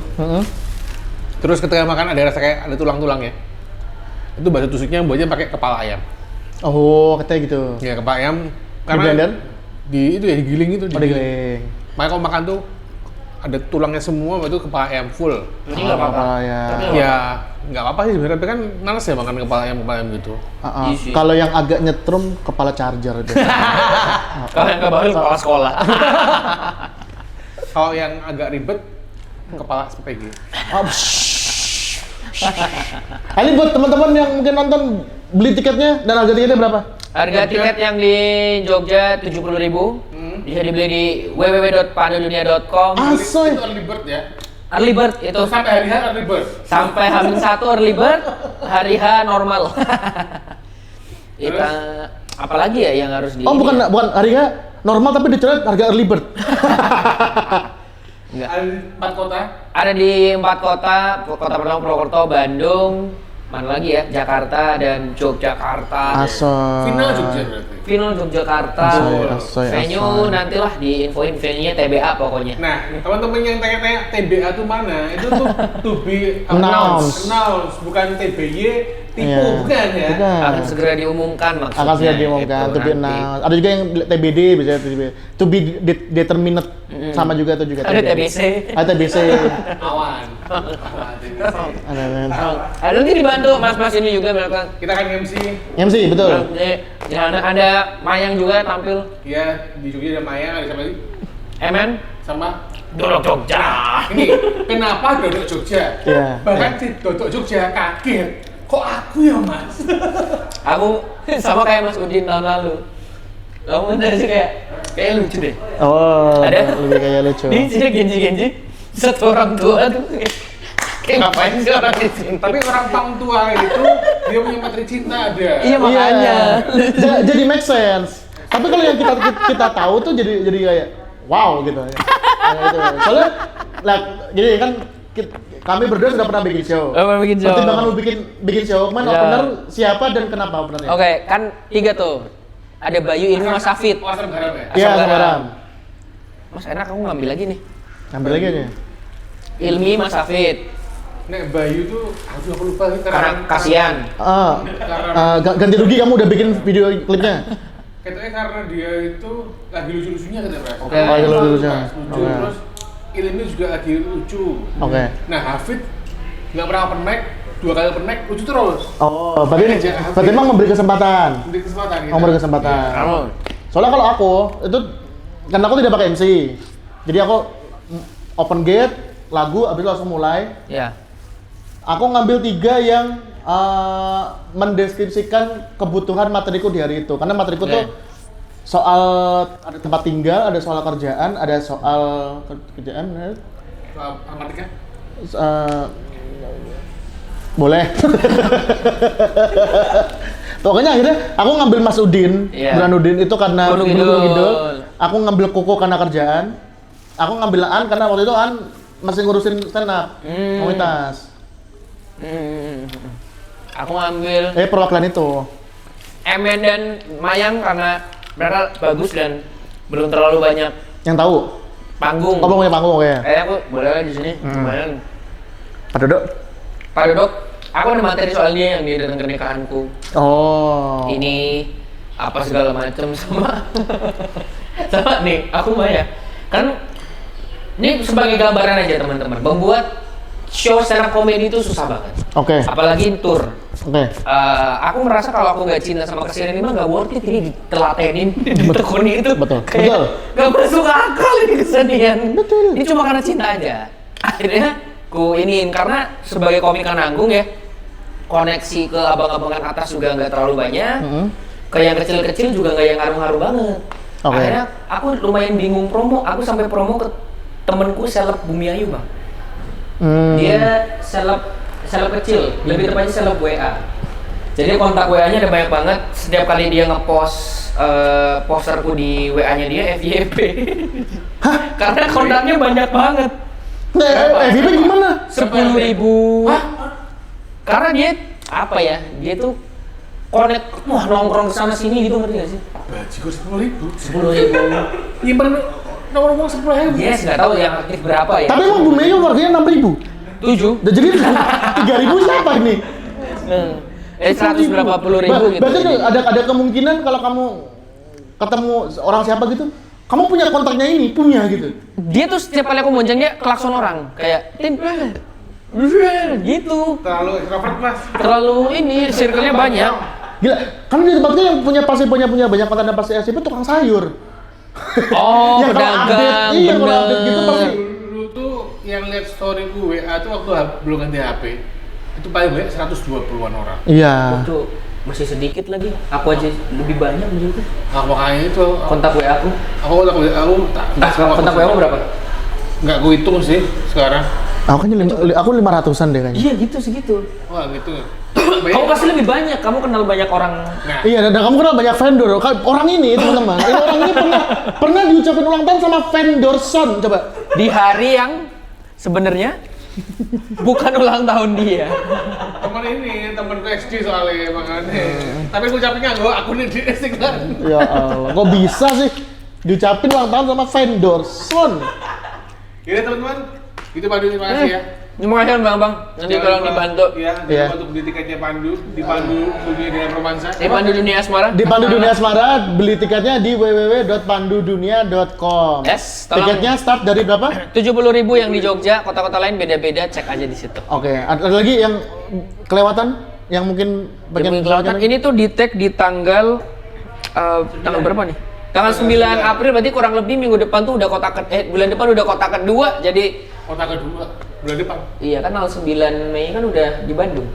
Speaker 1: terus ketika makan ada rasa kayak ada tulang-tulangnya. Itu bakso tusuknya buatnya pakai kepala ayam.
Speaker 2: Oh, katanya gitu.
Speaker 1: Ya, kepala ayam.
Speaker 2: Di-blender?
Speaker 1: Itu ya, digiling itu.
Speaker 2: Digiling.
Speaker 1: Makanya kalau makan tuh ada tulangnya semua, itu kepala ayam full.
Speaker 3: Ini nggak apa-apa.
Speaker 1: Ya, nggak apa-apa sih sebenarnya, tapi kan nanas ya makan kepala ayam gitu.
Speaker 2: Isi. Kalau yang agak nyetrum, kepala charger itu.
Speaker 3: Kalau yang kebahan kepala sekolah.
Speaker 1: Kalau yang agak ribet, kepala SPG.
Speaker 2: Ini buat teman-teman yang mungkin nonton, beli tiketnya dan harga tiketnya berapa?
Speaker 3: Harga tiket yang di Jogja 70.000. Bisa dibeli di www.pandudunia.com.
Speaker 2: Asoy.
Speaker 1: Itu early bird ya?
Speaker 3: Early bird itu
Speaker 1: Sampai hari H early bird?
Speaker 3: sampai H-1 early bird, hari H normal. Kita apalagi ya yang harus di
Speaker 2: bukan harga normal tapi dicoret harga early bird.
Speaker 3: Enggak.
Speaker 1: Ada 4 kota?
Speaker 3: Ada di 4 kota, kota pertama Purwokerto, Bandung, mana lagi ya? Jakarta dan Yogyakarta.
Speaker 2: Asoy.
Speaker 1: Final Jogja berarti?
Speaker 3: Final Yogyakarta.
Speaker 2: Asoy.
Speaker 3: Venue nantilah diinfoin venue-nya TBA pokoknya.
Speaker 1: Nah, teman-teman yang tanya-tanya TBA itu mana? Itu tuh to be
Speaker 2: Announced.
Speaker 1: Bukan TBY, tipu,
Speaker 2: Iya.
Speaker 1: bukan ya?
Speaker 2: Bukan.
Speaker 3: Akan segera diumumkan maksudnya.
Speaker 2: Akan segera diumumkan,
Speaker 3: itu
Speaker 2: to be
Speaker 3: nanti.
Speaker 2: announced. Ada juga yang TBD, bisa to be determined, sama juga itu juga.
Speaker 3: Ada TBC.
Speaker 2: Ada TBC.
Speaker 1: Awan.
Speaker 2: Ada.
Speaker 3: Nanti dibantu mas-mas ini juga melakukan.
Speaker 1: Kita kan MC.
Speaker 2: MC, betul.
Speaker 3: Di sana ada Mayang juga tampil.
Speaker 1: Ya, di Jogja ada Maya, ada siapa lagi?
Speaker 3: MN
Speaker 1: Sama
Speaker 3: Dodok Jogja.
Speaker 1: ini, kenapa Dodok Jogja?
Speaker 2: Iya.
Speaker 1: Bahkan si Dodok Jogja kaget. Kok aku ya, Mas?
Speaker 3: Aku sama kayak Mas Udin tahun lalu. Kamu udah sih kayak lucu deh.
Speaker 2: Oh,
Speaker 3: Ada?
Speaker 2: lebih kayak lucu.
Speaker 3: Ini sih genji satu orang tua tuh. Kayak ngapain sih orang di sini?
Speaker 1: Tapi orang pang tua itu dia punya materi cinta ada.
Speaker 3: Iya makanya.
Speaker 2: Jadi make sense. Tapi kalau yang kita tahu tuh jadi kayak wow gitu. Gitu. Soalnya lah gini kan kami berdua sudah pernah bikin show.
Speaker 3: Bikin show.
Speaker 2: Pertimbangan lu bikin show, kemana opener siapa dan kenapa openernya?
Speaker 3: Oke, kan 3 tuh. Ada Bayu, Ilmi, Mas Hafid.
Speaker 1: Asam garam ya?
Speaker 2: Iya,
Speaker 3: Asam garam.
Speaker 2: sekarang.
Speaker 3: Mas enak kamu ngambil lagi nih.
Speaker 2: Ambil lagi aja.
Speaker 3: Ilmi, Mas Hafid.
Speaker 1: Nek Bayu tuh, aku lupa sih
Speaker 3: Karena kasihan.
Speaker 2: Ganti rugi kamu udah bikin video klipnya.
Speaker 1: Katanya karena dia itu lagi lucu-lucunya katanya, Bro.
Speaker 3: Oke.
Speaker 2: Oh, lucu-lucunya.
Speaker 1: Lucu,
Speaker 2: Oke.
Speaker 1: terus Ilmi juga lagi lucu.
Speaker 2: Oke.
Speaker 1: Nah, Hafid nggak pernah open mic, 2 kali open mic, lucu terus.
Speaker 2: Oh, berarti emang memberi kesempatan.
Speaker 1: Beri kesempatan gitu.
Speaker 2: Memberi kesempatan.
Speaker 3: Kamu.
Speaker 2: Soalnya kalau aku itu karena aku tidak pakai MC. Jadi aku open gate, lagu habis itu langsung mulai.
Speaker 3: Ya.
Speaker 2: Aku ngambil 3 yang mendeskripsikan kebutuhan materiku di hari itu. Karena materiku tuh soal ada tempat tinggal, ada soal kerjaan, ada soal kerjaan.
Speaker 1: Amatika?
Speaker 2: Boleh. Pokoknya akhirnya aku ngambil Mas Udin,
Speaker 3: Iya.
Speaker 2: Burhanuddin itu karena
Speaker 3: Gunung
Speaker 2: Gunung
Speaker 3: Kidul.
Speaker 2: Kidul. Aku ngambil Koko karena kerjaan. Aku ngambil Aan karena waktu itu Aan masih ngurusin stand up, komunitas.
Speaker 3: Aku ngambil
Speaker 2: Perwakilan itu.
Speaker 3: Emen dan Mayang karena mereka bagus dan belum terlalu banyak
Speaker 2: Yang tahu?
Speaker 3: panggung.
Speaker 2: Oh, punya panggung, oke.
Speaker 3: Aku boleh di sini. Lumayan.
Speaker 2: Pak Dodok?
Speaker 3: Pak Dodok, aku ada materi soal dia yang dia datang ke nikahanku.
Speaker 2: Oh.
Speaker 3: Ini apa segala macam sama nih aku Maya kan ini sebagai gambaran aja teman-teman, membuat show stand up comedy itu susah banget.
Speaker 2: Oke.
Speaker 3: Apalagi tour.
Speaker 2: Oke.
Speaker 3: Aku merasa kalau aku nggak cinta sama kesenian ini mah nggak worth it, ini ditelatenin, ditekuni itu.
Speaker 2: Betul.
Speaker 3: Kayak nggak masuk akal ini kesenian.
Speaker 2: Betul.
Speaker 3: Ini cuma karena cinta aja. Akhirnya ku iniin karena sebagai komika nanggung ya, koneksi ke abang-abangan atas juga nggak terlalu banyak. Ke yang kecil-kecil juga nggak yang ngaruh-ngaruh banget.
Speaker 2: Okay.
Speaker 3: Akhirnya aku lumayan bingung promo. Aku sampai promo ke temenku seleb Bumi Ayu bang. Dia seleb kecil, lebih tepatnya seleb WA. Jadi kontak WA-nya ada banyak banget. Setiap kali dia ngepost posterku di WA-nya dia FYP.
Speaker 2: Hah?
Speaker 3: Karena kontaknya banyak banget.
Speaker 2: FYP gimana?
Speaker 3: 10.000. Karena dia apa ya? Dia tuh connect, nongkrong kesana sini gitu, ngerti gak sih?
Speaker 1: Bajigur 10.000.
Speaker 3: 10.000.
Speaker 1: Nyimpen nomor 10.000.
Speaker 3: Yes, nggak tahu yang aktif berapa ya.
Speaker 2: Tapi emang Bumi Ayu warganya 6.000.
Speaker 3: 7.
Speaker 2: Jadi 3.000 siapa ini?
Speaker 3: 100 berapa puluh ribu gitu.
Speaker 2: Berarti ada kemungkinan kalau kamu ketemu orang siapa gitu, kamu punya kontaknya ini, punya gitu.
Speaker 3: Dia tuh setiap kali aku monceng dia klakson orang, kayak tim gitu.
Speaker 1: Terlalu extrovert mas.
Speaker 3: Terlalu ini circle-nya banyak.
Speaker 2: Gila, karena di tempatnya yang punya punya banyak kontak dan pasti SCP tukang sayur.
Speaker 3: Oh,
Speaker 2: Ya, kalau
Speaker 3: pedagang,
Speaker 2: update, iya, kalau update gitu pasti.
Speaker 1: Dulu tuh yang lihat story gue WA tuh waktu belum ganti HP. Itu paling banyak 120-an orang.
Speaker 2: Iya.
Speaker 3: Itu masih sedikit lagi. Aku aja lebih banyak begitu.
Speaker 1: Nah, makanya itu
Speaker 3: Kontak WA aku. Kontak WA aku berapa?
Speaker 1: Nggak gue hitung sih sekarang.
Speaker 2: Aku kan 500-an deh kayaknya.
Speaker 3: Iya gitu segitu.
Speaker 1: Wah gitu.
Speaker 3: Kamu pasti lebih banyak. Kamu kenal banyak orang.
Speaker 1: Nah,
Speaker 2: Iya, dan kamu kenal banyak vendor. Orang ini teman-teman, orang ini pernah diucapin ulang tahun sama vendor son, coba.
Speaker 3: Di hari yang sebenarnya bukan ulang tahun dia.
Speaker 1: temen gue SD soalnya makanya. Tapi gue ucapinnya gue akunnya di Instagram.
Speaker 2: Ya Allah, kok bisa sih diucapin ulang tahun sama vendor son?
Speaker 1: Iya teman-teman, itu Pandu, terima kasih ya.
Speaker 3: Terima kasih bang. Nanti tolong dibantu.
Speaker 1: Ya, jangan lupa untuk beli tiketnya Pandu di Pandu Dunia Dengan Romansa.
Speaker 3: Di Pandu Dunia Asmara.
Speaker 2: Di Pandu Dunia Asmara, beli tiketnya di www.pandudunia.com.
Speaker 3: Yes, tolong.
Speaker 2: Tiketnya start dari berapa?
Speaker 3: 70.000 yang di Jogja, kota-kota lain beda-beda, cek aja di situ.
Speaker 2: Oke, ada lagi yang kelewatan? Yang mungkin bagian
Speaker 3: Kelewatan ini tuh di tag di tanggal berapa nih? Tanggal 9 April, berarti kurang lebih minggu depan tuh udah bulan depan udah kota kedua, jadi
Speaker 1: Kota kedua, bulan depan.
Speaker 3: iya kan tanggal 9 Mei kan udah di Bandung.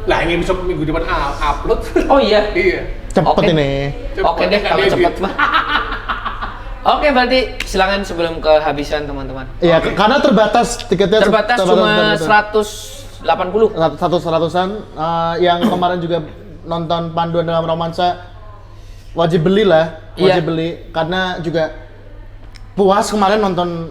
Speaker 1: Lah ini besok minggu depan upload.
Speaker 3: Oh iya.
Speaker 1: Iya.
Speaker 2: cepet
Speaker 3: Oke.
Speaker 2: ini.
Speaker 3: Oke deh kalau cepet mah. Oke, berarti silakan sebelum kehabisan teman-teman.
Speaker 2: Iya, karena terbatas tiketnya.
Speaker 3: Terbatas cuma 180.
Speaker 2: 100-100an. Yang kemarin juga nonton Panduan Dalam Romansa wajib beli lah, wajib beli karena juga puas kemarin nonton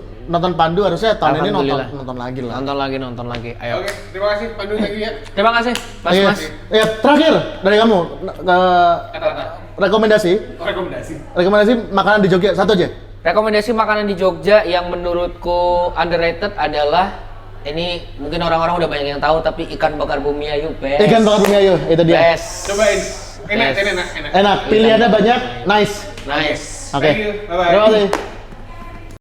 Speaker 2: Pandu, harusnya tahun ini nonton lagi lah.
Speaker 3: Nonton lagi. Ayo.
Speaker 1: Oke, terima kasih Pandu lagi ya.
Speaker 3: Terima kasih, Mas.
Speaker 2: Iya.
Speaker 3: Mas.
Speaker 2: Ya, terakhir dari kamu
Speaker 1: Kata-kata.
Speaker 2: rekomendasi makanan di Jogja satu aja.
Speaker 3: Rekomendasi makanan di Jogja yang menurutku underrated adalah ini mungkin orang-orang udah banyak yang tahu tapi ikan bakar Bumi Ayu best.
Speaker 2: Ikan bakar Bumi Ayu, itu dia.
Speaker 3: Best.
Speaker 1: Cobain. Enak.
Speaker 2: Enak, pilihannya banyak, nice.
Speaker 3: Nice.
Speaker 2: Oke.
Speaker 1: Thank you. Bye-bye.
Speaker 2: Terima kasih.